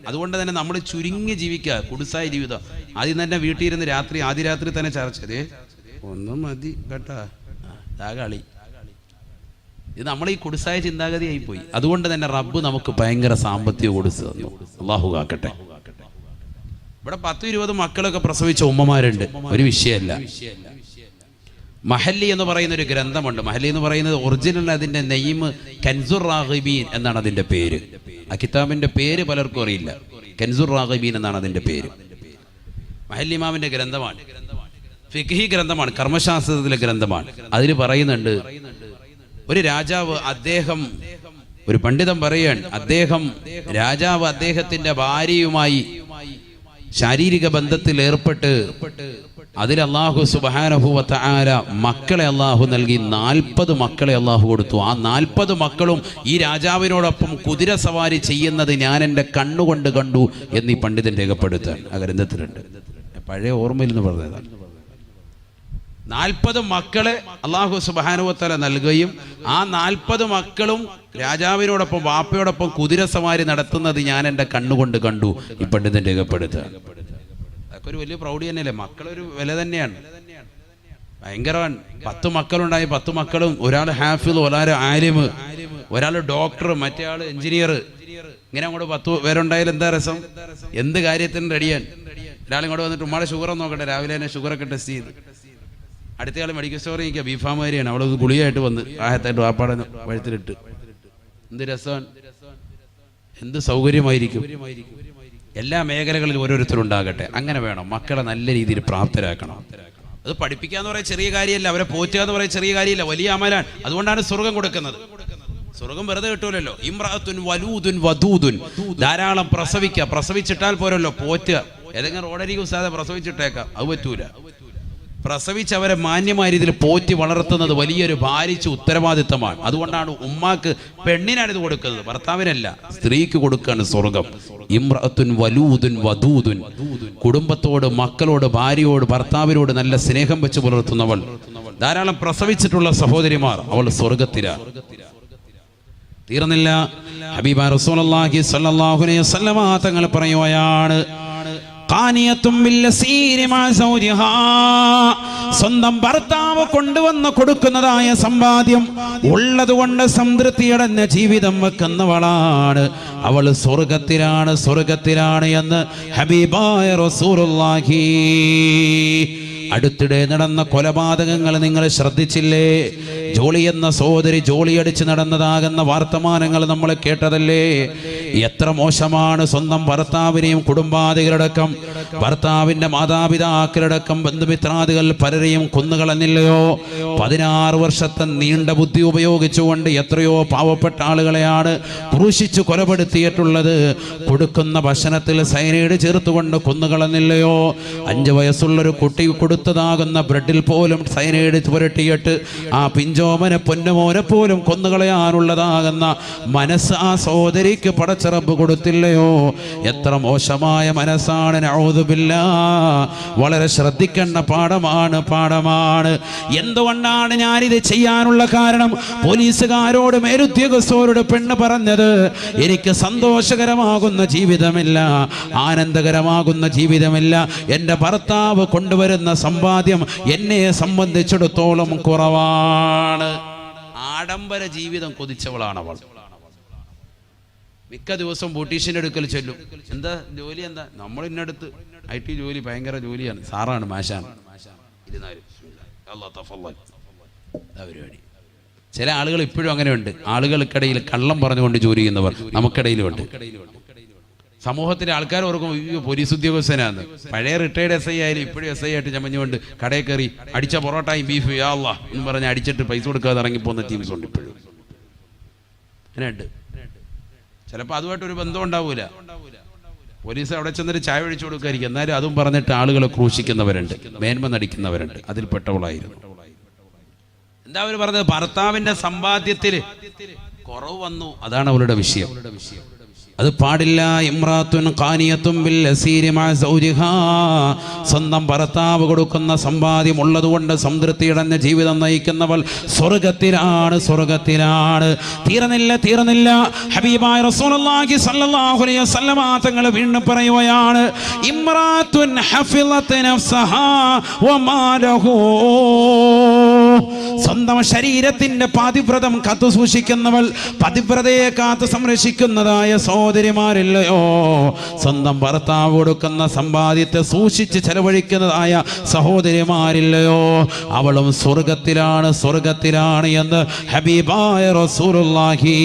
അതുകൊണ്ട് തന്നെ നമ്മൾ ചുരുങ്ങി ജീവിക്കുക, കുടുസായ ജീവിതം. ആദ്യം തന്നെ വീട്ടിൽ ഇരുന്ന് ആദ്യ രാത്രി തന്നെ ചർച്ചതേ ഒന്നും മതി കേട്ടാ, കളി. ഇത് നമ്മൾ ഈ കുടുസായ ചിന്താഗതിയായി പോയി. അതുകൊണ്ട് തന്നെ റബ്ബ് നമുക്ക് ഭയങ്കര സാമ്പത്തികം കൊടുത്തു തന്നു, അള്ളാഹു കാക്കട്ടെ. ഇവിടെ 10-20 മക്കളൊക്കെ പ്രസവിച്ച ഉമ്മമാരുണ്ട്, ഒരു വിഷയമല്ല. മഹല്ലി എന്ന് പറയുന്ന ഒരു ഗ്രന്ഥമുണ്ട്. മഹല്ലി എന്ന് പറയുന്നത് ഒറിജിനൽ അതിന്റെ നെയ്മ് കൻസുർ റാഗിബീൻ എന്നാണ് അതിന്റെ പേര്. ആ കിതാബിന്റെ പേര് പലർക്കും അറിയില്ല. കൻസുർ റാഗിബീൻ എന്നാണ് അതിന്റെ പേര്. മഹല്ലി ഇമാമിന്റെ ഗ്രന്ഥമാണ്, ഫിഖ്ഹി ഗ്രന്ഥമാണ്, കർമ്മശാസ്ത്രത്തിലെ ഗ്രന്ഥമാണ്. അതിൽ പറയുന്നുണ്ട്, ഒരു രാജാവ്, അദ്ദേഹം ഒരു പണ്ഡിതൻ പറയാണ്, രാജാവ് അദ്ദേഹത്തിന്റെ ഭാര്യയുമായി ശാരീരിക ബന്ധത്തിൽ ഏർപ്പെട്ട് അതിൽ അല്ലാഹു സുബ്ഹാനഹു വ തആല മക്കളെ അല്ലാഹു നൽകി. 40 മക്കളെ അല്ലാഹു കൊടുത്തു. ആ 40 മക്കളും ഈ രാജാവിനോടൊപ്പം കുതിര സവാരി ചെയ്യുന്നത് ഞാൻ എൻ്റെ കണ്ണുകൊണ്ട് കണ്ടു എന്ന് ഈ പണ്ഡിതൻ രേഖപ്പെടുത്താൻ ആ ഗ്രന്ഥത്തിലുണ്ട്. പഴയ ഓർമ്മയിൽ നിന്ന് പറഞ്ഞതാണ്. 40 മക്കളെ അല്ലാഹു സുബ്ഹാനഹു വ തആല നൽകുകയും ആ 40 മക്കളും രാജാവിനോടൊപ്പം വാപ്പയോടൊപ്പം കുതിര സവാരി നടത്തുന്നത് ഞാൻ എൻ്റെ കണ്ണുകൊണ്ട് കണ്ടു ഈ പണ്ഡിതൻ രേഖപ്പെടുത്തുക. അതൊക്കെ ഒരു വലിയ പ്രൗഢി തന്നെയല്ലേ? മക്കളൊരു വില തന്നെയാണ്, ഭയങ്കരമാണ്. 10 മക്കളുണ്ടായി, 10 മക്കളും ഒരാൾ ഹാഫിദ്, ഒരാൾ ആലിമ്, ഒരാൾ ഡോക്ടർ, മറ്റേ ആൾ എഞ്ചിനീയർ. ഇങ്ങനെ അങ്ങോട്ട് 10 പേരുണ്ടായാലും എന്താ രസം, എന്ത് കാര്യത്തിനും റെഡിയാൻ. ഒരാളിങ്ങോട്ട് വന്നിട്ട് ഉമ്മാടെ ഷുഗർ നോക്കട്ടെ, രാവിലെ തന്നെ ഷുഗറൊക്കെ ടെസ്റ്റ് ചെയ്ത്. അടുത്തയാൾ മെഡിക്കൽ സ്റ്റോറിൽ നിൽക്കുക, ബീഫാമാരിയാണ്, അവിടെ ഗുളിയായിട്ട് വന്ന് ആഹത്തായിട്ട് വാപ്പാടെ വഴുത്തിലിട്ട്. എന്ത് രസമാണ്, എന്ത് സൗകര്യമായിരിക്കും. എല്ലാ മേഖലകളിലും ഓരോരുത്തരുണ്ടാകട്ടെ. അങ്ങനെ വേണം. മക്കളെ നല്ല രീതിയിൽ പ്രാപ്തരാക്കണം. അത് പഠിപ്പിക്കാന്ന് പറയാൻ ചെറിയ കാര്യമല്ല, അവരെ പോറ്റുക എന്ന് പറയാൻ ചെറിയ കാര്യമില്ല, വലിയ അമലാണ്. അതുകൊണ്ടാണ് സ്വർഗം കൊടുക്കുന്നത്. സ്വർഗം വെറുതെ കിട്ടൂലല്ലോ. ഇംറഅത്തുൻ വലൂദുൻ വദൂദുൻ, ധാരാളം പ്രസവിക്കുക. പ്രസവിച്ചിട്ടാൽ പോരല്ലോ, പോറ്റുക. ഏതെങ്കിലും റോഡരികെ ഉസ്താദെ പ്രസവിച്ചിട്ടേക്കാം, അത് പറ്റൂല. പ്രസവിച്ച് അവരെ മാന്യമായ രീതിയിൽ പോറ്റി വളർത്തുന്നത് വലിയൊരു ഭാരിച്ച ഉത്തരവാദിത്തമാണ്. അതുകൊണ്ടാണ് ഉമ്മാക്ക്, പെണ്ണിനാണ് ഇത് കൊടുക്കുന്നത്, ഭർത്താവിനല്ല, സ്ത്രീക്ക് കൊടുക്കുകയാണ് സ്വർഗം. ഇംറഅത്തുൻ വലൂദുൻ വദൂദുൻ, കുടുംബത്തോട്, മക്കളോട്, ഭാര്യയോട്, ഭർത്താവിനോട് നല്ല സ്നേഹം വെച്ച് പുലർത്തുന്നവൾ, ധാരാളം പ്രസവിച്ചിട്ടുള്ള സഹോദരിമാർ, അവൾ സ്വർഗത്തിലാണ്. തീർന്നില്ല. ഹബീബ റസൂലുള്ളാഹി സ്വല്ലല്ലാഹു അലൈഹി വസല്ലമ തങ്ങൾ പറയുകയാണ്, സ്വന്തം ഭർത്താവ് കൊണ്ടുവന്ന് കൊടുക്കുന്നതായ സമ്പാദ്യം ഉള്ളതുകൊണ്ട് സംതൃപ്തിയടഞ്ഞ ജീവിതം വെക്കുന്നവളാണ് അവൾ. സ്വർഗത്തിലാണ് എന്ന് ഹബീബായ റസൂലുള്ളാഹി. അടുത്തിടെ നടന്ന കൊലപാതകങ്ങൾ നിങ്ങൾ ശ്രദ്ധിച്ചില്ലേ? ജോളി എന്ന സഹോദരി ജോളിയടിച്ച് നടന്നതാകുന്ന വർത്തമാനങ്ങൾ നമ്മൾ കേട്ടതല്ലേ? എത്ര മോശമാണ്. സ്വന്തം ഭർത്താവിനെയും കുടുംബാദികളടക്കം, ഭർത്താവിന്റെ മാതാപിതാക്കളടക്കം, ബന്ധുമിത്രാദികൾ പലരെയും കൊന്നുകളഞ്ഞില്ലയോ? 16 വർഷത്തെ നീണ്ട ബുദ്ധി ഉപയോഗിച്ചുകൊണ്ട് എത്രയോ പാവപ്പെട്ട ആളുകളെയാണ് ക്രൂശിച്ചു കൊലപ്പെടുത്തിയിട്ടുള്ളത്. കൊടുക്കുന്ന ഭക്ഷണത്തിൽ സയനൈഡ് ചേർത്തുകൊണ്ട് കൊന്നുകളഞ്ഞില്ലയോ? 5 വയസ്സുള്ളൊരു കുട്ടി കൊടുത്തതാകുന്ന ബ്രെഡിൽ പോലും സയനൈഡ് പുരട്ടിയിട്ട് ആ പിഞ്ചോമനെ പൊന്നുമോനെ പോലും കൊന്നുകളയാനുള്ളതാകുന്ന മനസ്സ് ആ സഹോദരിക്ക് പടച്ചറബ് കൊടുത്തില്ലയോ? എത്ര മോശമായ മനസ്സാണ്. നഊദു ബില്ലാഹ്. വളരെ ശ്രദ്ധിക്കേണ്ട പാഠമാണ്. എന്തുകൊണ്ടാണ് ഞാനിത് ചെയ്യാനുള്ള കാരണം? പോലീസുകാരോട്, മേലുദ്യോഗസ്ഥരോട് പെണ്ണ് പറഞ്ഞത്, എനിക്ക് സന്തോഷകരമാകുന്ന ജീവിതമില്ല, ആനന്ദകരമാകുന്ന ജീവിതമില്ല. എൻ്റെ ഭർത്താവ് കൊണ്ടുവരുന്ന സമ്പാദ്യം എന്നെ സംബന്ധിച്ചിടത്തോളം കുറവാണ്. ആഡംബര ജീവിതം കൊതിച്ചവളാണ് അവൾ. മിക്ക ദിവസവും ബ്യൂട്ടീഷ്യൻ്റെ അടുക്കൽ ചെല്ലും. എന്താ ജോലി? എന്താ? നമ്മൾ ഇന്നടുത്ത് IT ജോലി, ഭയങ്കര ജോലിയാണ്, സാറാണ്, മാഷാണ്. പരിപാടി. ചില ആളുകൾ ഇപ്പോഴും അങ്ങനെയുണ്ട്. ആളുകൾക്കിടയിൽ കള്ളം പറഞ്ഞുകൊണ്ട് ജോലി ചെയ്യുന്നവർ നമുക്കിടയിലുണ്ട്. സമൂഹത്തിലെ ആൾക്കാർ ഓർക്കും പോലീസ് ഉദ്യോഗസ്ഥനാണ്. പഴയ റിട്ടയർഡ് SI ആയാലും ഇപ്പോഴും SI ആയിട്ട് ചമഞ്ഞുകൊണ്ട് കടയിൽ കയറി അടിച്ച പൊറോട്ടയും ബീഫ് യാ അല്ലാഹ് എന്ന് പറഞ്ഞ് അടിച്ചിട്ട് പൈസ കൊടുക്കാതെ ഇറങ്ങിപ്പോകുന്ന ടീംസ് ഉണ്ട് ഇപ്പോഴും. അങ്ങനെയുണ്ട്. ചിലപ്പോൾ അതുമായിട്ടൊരു ബന്ധം ഉണ്ടാവൂല. പോലീസ് അവിടെ ചെന്നിട്ട് ചായ ഒഴിച്ചു കൊടുക്കാതിരിക്കും, എന്നാലും അതും പറഞ്ഞിട്ട് ആളുകളെ ക്രൂശിക്കുന്നവരുണ്ട്, മേന്മ നടിക്കുന്നവരുണ്ട്. അതിൽപ്പെട്ടവളായിരുന്നു. എന്താ അവർ പറഞ്ഞത്? ഭർത്താവിന്റെ സമ്പാദ്യത്തിൽ കുറവ് വന്നു, അതാണ് അവളുടെ വിഷയം. അത് പാടില്ല. ഇമ്രാത്തുൻ ഖാനിയത്തുൻ ബിൽ അസീരി മഅ സൗജിഹാ, സ്വന്തം ഭർത്താവ് കൊടുക്കുന്ന സമ്പാദ്യം ഉള്ളതുകൊണ്ട് സംതൃപ്തിയടഞ്ഞ ജീവിതം നയിക്കുന്നവൾ സ്വർഗത്തിലാണ്, സ്വർഗത്തിലാണ്. തീർന്നില്ല. ഹബീബായ റസൂലുള്ളാഹി സ്വല്ലല്ലാഹു അലൈഹി വസല്ലമ തങ്ങൾ വീണ്ടും പറയുകയാണ്, ഇമ്രാത്തുൻ ഹഫിളത് നഫ്സഹാ വമാലഹു, സ്വന്തം ശരീരത്തിന്റെ പാതിവ്രതം കാത്തു സൂക്ഷിക്കുന്നവൾ, പതിവ്രതയെ കാത്തു സംരക്ഷിക്കുന്നതായ സഹോദരിമാരില്ലയോ, സ്വന്തം ഭർത്താവ് കൊടുക്കുന്ന സമ്പാദ്യത്തെ സൂക്ഷിച്ച് ചെലവഴിക്കുന്നതായ സഹോദരിമാരില്ലയോ, അവളും സ്വർഗത്തിലാണ്, സ്വർഗത്തിലാണ് എന്ന് ഹബീബായ റസൂലുള്ളാഹി.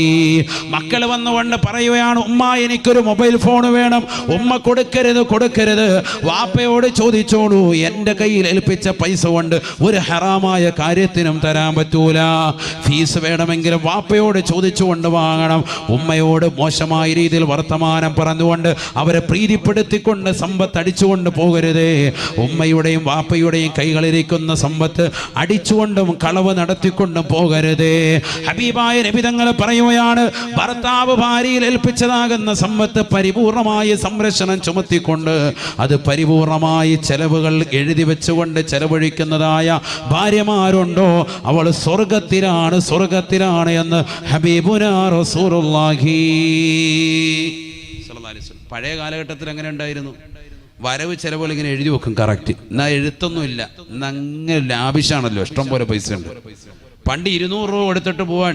മക്കൾ വന്നുകൊണ്ട് പറയുകയാണ്, ഉമ്മ എനിക്കൊരു മൊബൈൽ ഫോൺ വേണം. ഉമ്മ കൊടുക്കരുത്. വാപ്പയോട് ചോദിച്ചോളൂ, എൻ്റെ കയ്യിൽ ഏൽപ്പിച്ച പൈസ കൊണ്ട് ഒരു ഹറാമായ കാര്യത്തിനും തരാൻ പറ്റൂല. ഫീസ് വേണമെങ്കിലും വാപ്പയോട് ചോദിച്ചുകൊണ്ട് വാങ്ങണം. ഉമ്മയോട് മോശമായ രീതിയിൽ വർത്തമാനം പറഞ്ഞുകൊണ്ട് അവരെ പ്രീതിപ്പെടുത്തിക്കൊണ്ട് സമ്പത്ത് അടിച്ചുകൊണ്ട് പോകരുതേ. ഉമ്മയുടെയും വാപ്പയുടെയും കൈകളിരിക്കുന്ന സമ്പത്ത് അടിച്ചുകൊണ്ടും കളവ് നടത്തിക്കൊണ്ടും പോകരുതേ. ഹബീബായ നബി തങ്ങൾ പറയുകയാണ്, ഭർത്താവ് ഭാര്യയിൽ ഏൽപ്പിച്ചതാകുന്ന സമ്പത്ത് പരിപൂർണമായി സംരക്ഷണം ചുമത്തിക്കൊണ്ട് അത് പരിപൂർണമായി ചെലവുകൾ എഴുതി വെച്ചുകൊണ്ട് ചെലവഴിക്കുന്നതായ ഭാര്യമാരുണ്ടോ, അവൾ സ്വർഗത്തിലാണ്, സ്വർഗത്തിലാണ് എന്ന് ഹബീബുനാ റസൂലുള്ളാഹി. പഴയ കാലഘട്ടത്തിൽ എങ്ങനെ ഉണ്ടായിരുന്നു? വരവ് ചെലവുകൾ ഇങ്ങനെ എഴുതി വെക്കും കറക്റ്റ്. എന്നാ എഴുത്തൊന്നുമില്ല, അങ്ങനെ ലാഭിഷാണല്ലോ, ഇഷ്ടം പോലെ പൈസ ഉണ്ട്. പണ്ട് 200 രൂപ കൊടുത്തിട്ട് പോവാൻ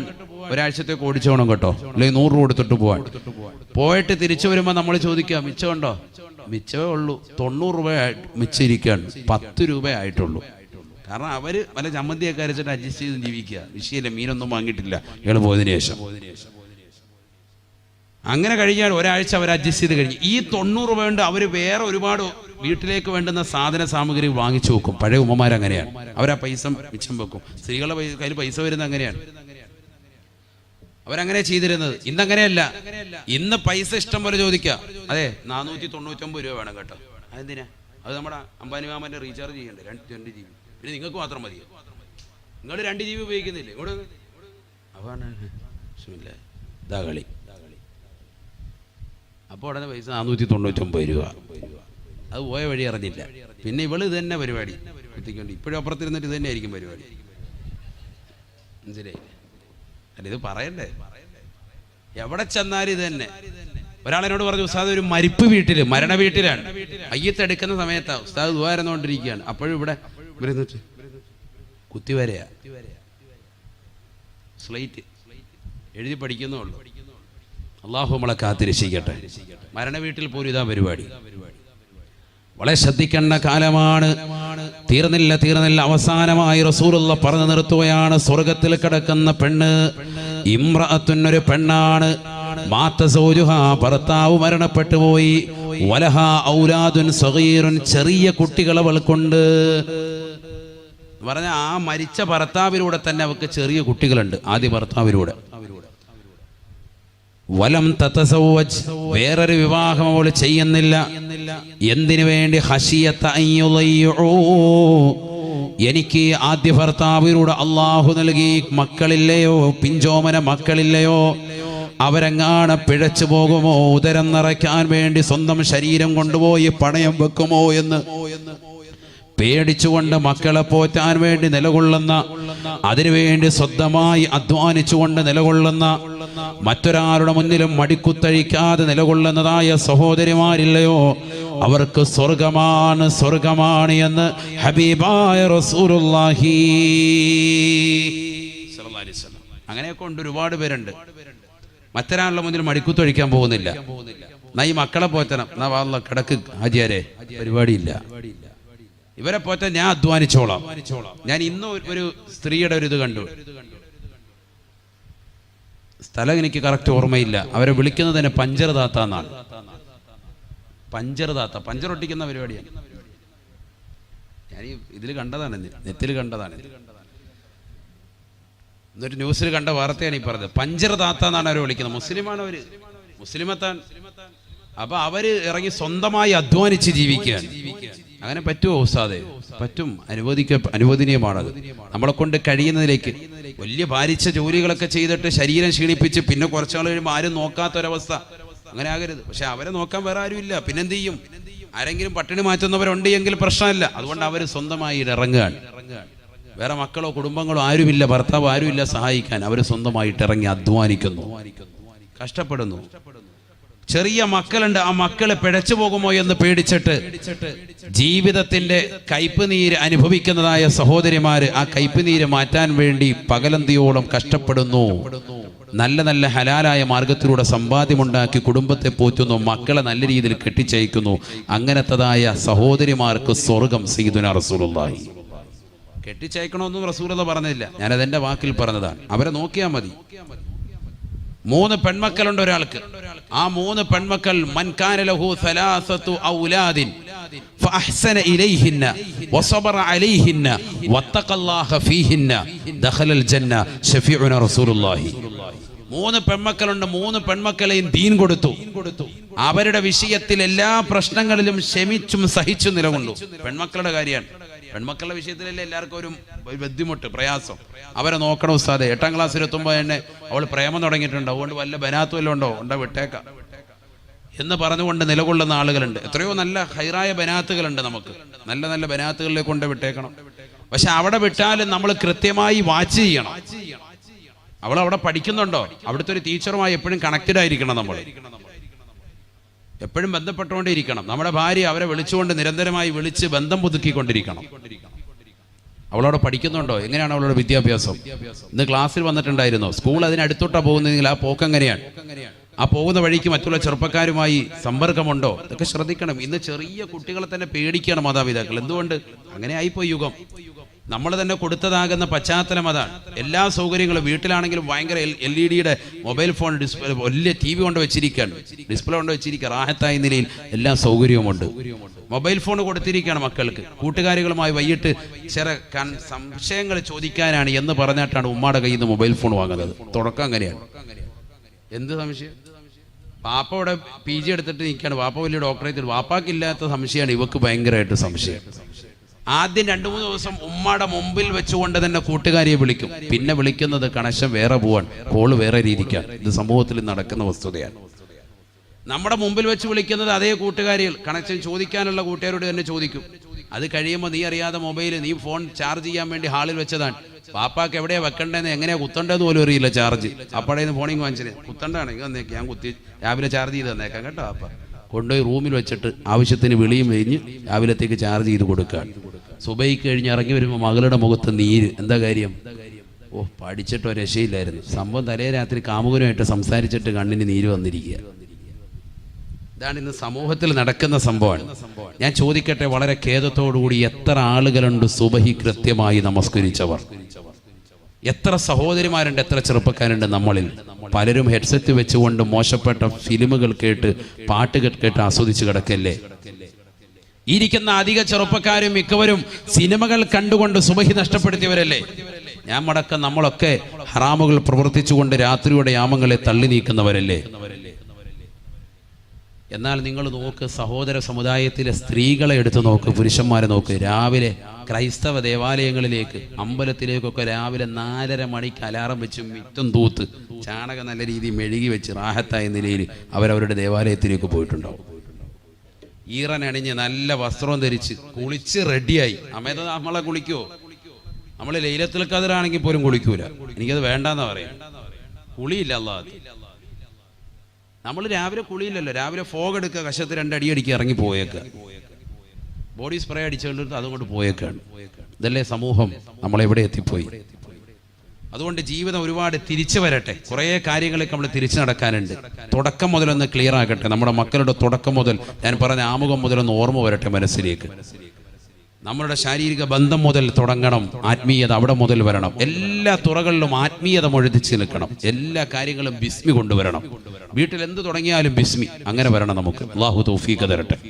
ഒരാഴ്ചത്തേക്ക് ഓടിച്ചോണം കേട്ടോ, അല്ലെങ്കിൽ 100 രൂപ കൊടുത്തിട്ട് പോവാൻ. പോയിട്ട് തിരിച്ചു വരുമ്പോൾ നമ്മൾ ചോദിക്കുക, മിച്ചമുണ്ടോ? മിച്ചമേ ഉള്ളൂ, 90 രൂപ മിച്ചിരിക്കുകയാണ്, 10 രൂപ ആയിട്ടുള്ളൂ. കാരണം അവര് പല ചമ്മന്തിയൊക്കെ അരച്ചിട്ട് അഡ്ജസ്റ്റ് ചെയ്ത് ജീവിക്കുക. വിഷയമില്ല, മീനൊന്നും വാങ്ങിയിട്ടില്ല ഇയാൾ പോയതിനു ശേഷം. അങ്ങനെ കഴിഞ്ഞാൽ ഒരാഴ്ച അവർ അഡ്ജസ്റ്റ് ചെയ്ത് കഴിഞ്ഞ് ഈ 90 രൂപ കൊണ്ട് അവർ വേറെ ഒരുപാട് വീട്ടിലേക്ക് വേണ്ടുന്ന സാധന സാമഗ്രി വാങ്ങിച്ചു വെക്കും. പഴയ ഉമ്മമാരങ്ങനെയാണ്, അവരാ പൈസ മിച്ചം വെക്കും. സ്ത്രീകളുടെ കയ്യിൽ പൈസ വരുന്നത് അങ്ങനെയാണ്, അവരങ്ങനെ ചെയ്തിരുന്നത്. ഇന്നങ്ങനെയല്ല. ഇന്ന് പൈസ ഇഷ്ടം പോലെ ചോദിക്കുക. അതെ, 499 രൂപ വേണം കേട്ടോ. അതെന്തിനാ? അത് നമ്മുടെ അംബാനി മാമന്റെ റീചാർജ് ചെയ്യണ്ടേ, 2 GB. പിന്നെ നിങ്ങൾക്ക് മാത്രം മതിയോ? നിങ്ങൾ 2 GB ഉപയോഗിക്കുന്നില്ലേ? ഇങ്ങോട്ട് ഇതാ കളി. അപ്പോൾ ഉടനെ പൈസ 499 രൂപ. അത് പോയ വഴി അറിഞ്ഞില്ല. പിന്നെ ഇവള് ഇത് തന്നെ പരിപാടി കുത്തിക്കൊണ്ട് ഇപ്പോഴും അപ്പുറത്തിരുന്നിട്ട് ഇത് തന്നെ ആയിരിക്കും പരിപാടി. മനസ്സിലായില്ലേ? അല്ല, ഇത് പറയണ്ടേ? എവിടെ ചെന്നാലും ഇത് തന്നെ. ഒരാളെന്നോട് പറഞ്ഞു, ഉസ്താദ് ഒരു മരിപ്പ് വീട്ടില്, മരണ വീട്ടിലാണ്, അയ്യത്തെടുക്കുന്ന സമയത്താ ഉസ്താദ് ദുആരന്നുകൊണ്ടിരിക്കുകയാണ്. അപ്പോഴും ഇവിടെ കുത്തിവരയാ, സ്ലൈറ്റ് എഴുതി പഠിക്കുന്നുള്ളൂ. അള്ളാഹു നമ്മളെ കാത്തിരക്ഷിക്കട്ടെ. മരണ വീട്ടിൽ പോലും ഇതാ പരിപാടി. വളരെ ശ്രദ്ധിക്കേണ്ട കാലമാണ്. തീർന്നില്ല. അവസാനമായി റസൂലുള്ള പറഞ്ഞു നിർത്തുകയാണ്, സ്വർഗത്തിൽ കിടക്കുന്ന പെണ്ണ് ഇമ്രഅത്തുൻ, ഒരു പെണ്ണാണ്. മാത സൗജുഹാ, ഭർത്താവ് മരണപ്പെട്ടു പോയി. വലഹാ ഔലാദുൻ സഗീറുൻ, ചെറിയ കുട്ടികൾ അവൾക്കുണ്ട്. പറഞ്ഞ ആ മരിച്ച ഭർത്താവിലൂടെ തന്നെ അവൾക്ക് ചെറിയ കുട്ടികളുണ്ട്. ആദ്യ ഭർത്താവിലൂടെ. വലം തതസവ്വജ്, വേറൊരു വിവാഹം അവൾ ചെയ്യുന്നില്ല. എന്തിനു വേണ്ടി? ഖശിയത അയ്യുളയ്യു, എനിക്ക് ആദ്യ ഭർത്താവിലൂടെ അള്ളാഹു നൽകി മക്കളില്ലയോ, പിഞ്ചോമന മക്കളില്ലയോ, അവരെങ്ങാണ് പിഴച്ചു പോകുമോ, ഉദരം നിറയ്ക്കാൻ വേണ്ടി സ്വന്തം ശരീരം കൊണ്ടുപോയി പണയം വെക്കുമോ എന്ന് പേടിച്ചുകൊണ്ട് മക്കളെ പോറ്റാൻ വേണ്ടി നിലകൊള്ളുന്ന, അതിനുവേണ്ടി സ്വന്തമായി അധ്വാനിച്ചുകൊണ്ട് നിലകൊള്ളുന്ന, മറ്റൊരാളുടെ മുന്നിലും മടിക്കുത്തഴിക്കാതെ നിലകൊള്ളുന്നതായ സഹോദരിമാരില്ലയോ, അവർക്ക് സ്വർഗമാണ്, സ്വർഗമാണ് എന്ന് ഹബീബായ റസൂലുള്ളാഹി സ്വല്ലല്ലാഹി അലൈഹി വസല്ലം. അങ്ങനെയൊക്കെ ഉണ്ട്, ഒരുപാട് പേരുണ്ട്. മറ്റൊരാളുടെ മുന്നിൽ മടിക്കുത്തൊഴിക്കാൻ പോകുന്നില്ല. എന്നാ ഈ മക്കളെ പോറ്റണം, എന്നാ വാള്ള കിടക്ക് ഹാജിയാരെ, പരിപാടിയില്ല. ഇവരെ പോറ്റാൻ ഞാൻ അധ്വാനിച്ചോളാം. ഞാൻ ഇന്ന് ഒരു സ്ത്രീയുടെ ഒരു ഇത് കണ്ടു. സ്ഥലം എനിക്ക് കറക്റ്റ് ഓർമ്മയില്ല. അവരെ വിളിക്കുന്നത് തന്നെ പഞ്ചർ താത്ത എന്നാണ്. പഞ്ചർ താത്ത, പഞ്ചർ ഒട്ടിക്കുന്ന പരിപാടിയാണ്. ഞാൻ ഇതിൽ കണ്ടതാണ്, നെറ്റിൽ കണ്ടതാണ്. എന്നൊരു ന്യൂസിൽ കണ്ട വാർത്തയാണ് ഈ പറഞ്ഞത്. പഞ്ചർ താത്ത എന്നാണ് അവരെ വിളിക്കുന്നത്. മുസ്ലിമാണ് അവര്, മുസ്ലിമത്താൻ. അപ്പൊ അവര് ഇറങ്ങി സ്വന്തമായി അധ്വാനിച്ച് ജീവിക്കുകയാണ്. അങ്ങനെ പറ്റുമോ ഉസ്താദേ? പറ്റും, അനുവദനീയമാണത്. നമ്മളെ കൊണ്ട് കഴിയുന്നതിലേക്ക്. വലിയ ഭാരിച്ച ജോലികളൊക്കെ ചെയ്തിട്ട് ശരീരം ക്ഷീണിപ്പിച്ച് പിന്നെ കുറച്ചാൾ കഴിയുമ്പോൾ ആരും നോക്കാത്തൊരവസ്ഥ. അങ്ങനെ ആകരുത്. പക്ഷെ അവരെ നോക്കാൻ വേറെ ആരും ഇല്ല. പിന്നെന്ത് ചെയ്യും? ആരെങ്കിലും പട്ടിണി മാറ്റുന്നവരുണ്ട് എങ്കിൽ പ്രശ്നമില്ല. അതുകൊണ്ട് അവർ സ്വന്തമായി ഇറങ്ങുകയാണ്. വേറെ മക്കളോ കുടുംബങ്ങളോ ആരുമില്ല, ഭർത്താവ് ആരുമില്ല സഹായിക്കാൻ. അവർ സ്വന്തമായിട്ട് ഇറങ്ങി അധ്വാനിക്കുന്നു, കഷ്ടപ്പെടുന്നു. ചെറിയ മക്കളുണ്ട്, ആ മക്കള് പിഴച്ചു പോകുമോ എന്ന് പേടിച്ചിട്ട് ജീവിതത്തിന്റെ കയ്പ് നീര് അനുഭവിക്കുന്നതായ സഹോദരിമാര് ആ കയ്പ് നീര് മാറ്റാൻ വേണ്ടി പകലന്തിയോളം കഷ്ടപ്പെടുന്നു. നല്ല നല്ല ഹലാലായ മാർഗത്തിലൂടെ സമ്പാദ്യമുണ്ടാക്കി കുടുംബത്തെ പോറ്റുന്നു, മക്കളെ നല്ല രീതിയിൽ കെട്ടിച്ചയക്കുന്നു. അങ്ങനത്തതായ സഹോദരിമാർക്ക് സ്വർഗം സയ്യിദുനാ റസൂലുള്ളാഹി. കെട്ടിച്ചയക്കണമെന്നും റസൂലുള്ളാഹി പറഞ്ഞില്ല, ഞാനതെന്റെ വാക്കിൽ പറഞ്ഞതാണ്. അവരെ നോക്കിയാൽ മതി. 3 പെൺമക്കളുണ്ട് ഒരാൾക്ക്. ആ 3 പെൺമക്കൾ മൻ കാന ലഹു 3 ഔലാദിൻ ഫഅഹ്സന ഇലൈഹിന്ന വസബറ അലൈഹിന്ന വത്തഖല്ലാഹ ഫീഹിന്ന ദഖലൽ ജന്ന ശഫീഉന റസൂലുള്ളാഹി. 3 പെൺമക്കളുണ്ട്. 3 പെൺമക്കളെയും ദീൻ കൊടുത്തു. അവരുടെ വിഷയത്തിൽ എല്ലാ പ്രശ്നങ്ങളിലും ക്ഷമിച്ചും സഹിച്ചും നിലകൊണ്ടു. പെൺമക്കളുടെ കാര്യമാണ്. പെൺമക്കളുടെ വിഷയത്തിലല്ലേ എല്ലാവർക്കും ഒരു ബുദ്ധിമുട്ട്, പ്രയാസം. അവരെ നോക്കണം ഉസ്താദേ. 8ാം ക്ലാസ്സിൽ എത്തുമ്പോൾ തന്നെ അവൾ പ്രേമം തുടങ്ങിയിട്ടുണ്ട്, അതുകൊണ്ട് വല്ല ബനാത്തും വല്ലതും ഉണ്ടോ വിട്ടേക്കാം എന്ന് പറഞ്ഞുകൊണ്ട് നിലകൊള്ളുന്ന ആളുകളുണ്ട്. എത്രയോ നല്ല ഹൈറായ ബനാത്തുകളുണ്ട് നമുക്ക്. നല്ല നല്ല ബനാത്തുകളിലേക്ക് കൊണ്ട് വിട്ടേക്കണം. പക്ഷെ അവിടെ വിട്ടാലും നമ്മൾ കൃത്യമായി വാച്ച് ചെയ്യണം. അവൾ അവിടെ പഠിക്കുന്നുണ്ടോ? അവിടുത്തെ ഒരു ടീച്ചറുമായി എപ്പോഴും കണക്റ്റഡ് ആയിരിക്കണം. നമ്മൾ എപ്പോഴും ബന്ധപ്പെട്ടുകൊണ്ടിരിക്കണം. നമ്മുടെ ഭാര്യ അവരെ വിളിച്ചുകൊണ്ട് നിരന്തരമായി വിളിച്ച് ബന്ധം പുതുക്കിക്കൊണ്ടിരിക്കണം. അവളവിടെ പഠിക്കുന്നുണ്ടോ? എങ്ങനെയാണ് അവളുടെ വിദ്യാഭ്യാസം? ഇന്ന് ക്ലാസ്സിൽ വന്നിട്ടുണ്ടായിരുന്നോ? സ്കൂൾ അതിനടുത്തോട്ടാ പോകുന്നതെങ്കിൽ ആ പോക്ക് എങ്ങനെയാണ്? ആ പോകുന്ന വഴിക്ക് മറ്റുള്ള ചെറുപ്പക്കാരുമായി സമ്പർക്കമുണ്ടോ? ഇതൊക്കെ ശ്രദ്ധിക്കണം. ഇന്ന് ചെറിയ കുട്ടികളെ തന്നെ പേടിക്കുകയാണ് മാതാപിതാക്കൾ. എന്തുകൊണ്ട്? അങ്ങനെ ആയിപ്പോയി യുഗം. നമ്മൾ തന്നെ കൊടുത്തതാകുന്ന പശ്ചാത്തലം അതാണ്. എല്ലാ സൗകര്യങ്ങളും വീട്ടിലാണെങ്കിലും ഭയങ്കര LED മൊബൈൽ ഫോൺ ഡിസ്പ്ലേ, വലിയ TV കൊണ്ട് വെച്ചിരിക്കുകയാണ്, ഡിസ്പ്ലേ കൊണ്ട് വെച്ചിരിക്കുക. റാഹത്തായ നിലയിൽ എല്ലാ സൗകര്യവുമുണ്ട്. മൊബൈൽ ഫോൺ കൊടുത്തിരിക്കുകയാണ് മക്കൾക്ക്. കൂട്ടുകാരികളുമായി വൈകിട്ട് സംശയങ്ങൾ ചോദിക്കാനാണ് എന്ന് പറഞ്ഞിട്ടാണ് ഉമ്മാടെ കയ്യിൽ നിന്ന് മൊബൈൽ ഫോൺ വാങ്ങുന്നത്. തുടക്കം അങ്ങനെയാണ്. എന്ത് സംശയം? വാപ്പ ഇവിടെ PG എടുത്തിട്ട് നിൽക്കുകയാണ്. വാപ്പ വലിയ ഡോക്ടറേറ്റ്. വാപ്പാക്കില്ലാത്ത സംശയമാണ് ഇവക്ക് ഭയങ്കരമായിട്ട് സംശയം. ആദ്യം 2-3 ദിവസം ഉമ്മയുടെ മുമ്പിൽ വെച്ചുകൊണ്ട് തന്നെ കൂട്ടുകാരിയെ വിളിക്കും. പിന്നെ വിളിക്കുന്നത് കണക്ഷൻ വേറെ പോവാൻ, കോള് വേറെ രീതിക്കാണ്. ഇത് സമൂഹത്തിൽ നടക്കുന്ന വസ്തുതയാണ്. നമ്മുടെ മുമ്പിൽ വെച്ച് വിളിക്കുന്നത് അതേ കൂട്ടുകാരികൾ കണക്ഷൻ ചോദിക്കാനുള്ള കൂട്ടുകാരോട് തന്നെ ചോദിക്കും. അത് കഴിയുമ്പോൾ നീ അറിയാതെ മൊബൈൽ, നീ ഫോൺ ചാർജ് ചെയ്യാൻ വേണ്ടി ഹാളിൽ വെച്ചതാണ്. പാപ്പാക്ക് എവിടെയാ വെക്കണ്ടേന്ന്, എങ്ങനെയാ കുത്തണ്ടേന്ന് പോലും അറിയില്ല. ചാർജ് അപ്പടേന്ന് ഫോണിങ് വാങ്ങിച്ചത് കുത്തണ്ടാണെങ്കിൽ വന്നേക്ക്, ഞാൻ കുത്തി രാവിലെ ചാർജ് ചെയ്ത് തന്നേക്കാം കേട്ടോ. പാപ്പ കൊണ്ടുപോയി റൂമിൽ വെച്ചിട്ട് ആവശ്യത്തിന് വിളിയും കഴിഞ്ഞ് രാവിലത്തേക്ക് ചാർജ് ചെയ്ത് കൊടുക്കുകയാണ്. സുബൈക്ക് കഴിഞ്ഞ് ഇറങ്ങി വരുമ്പോൾ മകളുടെ മുഖത്ത് നീര്. എന്താ കാര്യം? ഓ, പഠിച്ചിട്ടോ രക്ഷയില്ലായിരുന്നു. സംഭവം തലേ രാത്രി കാമുകനുമായിട്ട് സംസാരിച്ചിട്ട് കണ്ണിന് നീര് വന്നിരിക്കുക. ഇതാണ് ഇന്ന് സമൂഹത്തിൽ നടക്കുന്ന സംഭവമാണ്. ഞാൻ ചോദിക്കട്ടെ, വളരെ ഖേദത്തോടുകൂടി, എത്ര ആളുകളുണ്ട് സുബഹി കൃത്യമായി നമസ്കരിച്ചവർ? എത്ര സഹോദരിമാരുണ്ട്, എത്ര ചെറുപ്പക്കാരുണ്ട് നമ്മളിൽ? പലരും ഹെഡ്സെറ്റ് വെച്ചുകൊണ്ട് മോശപ്പെട്ട ഫിലിമുകൾ കേട്ട്, പാട്ടുകൾ കേട്ട് ആസ്വദിച്ച് കിടക്കല്ലേ? ഇരിക്കുന്ന അധിക ചെറുപ്പക്കാരും മിക്കവരും സിനിമകൾ കണ്ടുകൊണ്ട് സുബഹി നഷ്ടപ്പെടുത്തിയവരല്ലേ? ഞാൻ മടക്കം നമ്മളൊക്കെ ഹറാമുകൾ പ്രവർത്തിച്ചുകൊണ്ട് രാത്രിയുടെ യാമങ്ങളെ തള്ളി നീക്കുന്നവരല്ലേ? എന്നാൽ നിങ്ങൾ നോക്ക്, സഹോദര സമുദായത്തിലെ സ്ത്രീകളെ എടുത്തു നോക്ക്, പുരുഷന്മാരെ നോക്ക്. രാവിലെ ക്രൈസ്തവ ദേവാലയങ്ങളിലേക്ക്, അമ്പലത്തിലേക്കൊക്കെ രാവിലെ 4:30 മണിക്ക് അലാറം വെച്ച് മിറ്റം തൂത്ത് ചാണകം നല്ല രീതിയിൽ മെഴുകി വെച്ച് റാഹത്തായ നിലയിൽ അവരവരുടെ ദേവാലയത്തിലേക്ക് പോയിട്ടുണ്ടാവും. ഈറനണിഞ്ഞ് നല്ല വസ്ത്രം ധരിച്ച് കുളിച്ച് റെഡിയായി. അമേത നമ്മളെ കുളിക്കുവോ? നമ്മൾ ലൈലത്തുൽ ഖദറാണെങ്കിൽ പോലും കുളിക്കൂല. എനിക്കത് വേണ്ടെന്നാ പറയാം. കുളിയില്ല അല്ലാതെ. നമ്മൾ രാവിലെ കുളിയില്ലല്ലോ. രാവിലെ ഫോഗ് എടുക്കുക, കശത്ത് 2 അടി അടിക്കുക, ഇറങ്ങി പോയേക്കുക, ബോഡി സ്പ്രേ അടിച്ചുകൊണ്ട് അതുകൊണ്ട് പോയേക്കാണ്. ഇതല്ലേ സമൂഹം? നമ്മളെവിടെ എത്തിപ്പോയി? അതുകൊണ്ട് ജീവിതം ഒരുപാട് തിരിച്ചു വരട്ടെ. കുറേ കാര്യങ്ങളൊക്കെ നമ്മൾ തിരിച്ചു നടക്കാനുണ്ട്. തുടക്കം മുതലൊന്ന് ക്ലിയർ ആക്കട്ടെ. നമ്മുടെ മക്കളുടെ തുടക്കം മുതൽ, ഞാൻ പറഞ്ഞ ആമുഖം മുതലൊന്ന് ഓർമ്മ വരട്ടെ മനസ്സിലേക്ക്. നമ്മളുടെ ശാരീരിക ബന്ധം മുതൽ തുടങ്ങണം. ആത്മീയത അവിടെ മുതൽ വരണം. എല്ലാ തുറകളിലും ആത്മീയത മുഴുതിച്ച് നിൽക്കണം. എല്ലാ കാര്യങ്ങളും ബിസ്മി കൊണ്ടുവരണം. വീട്ടിൽ എന്ത് തുടങ്ങിയാലും ബിസ്മി, അങ്ങനെ വരണം നമുക്ക്. അല്ലാഹു തൗഫീഖ് തരട്ടെ.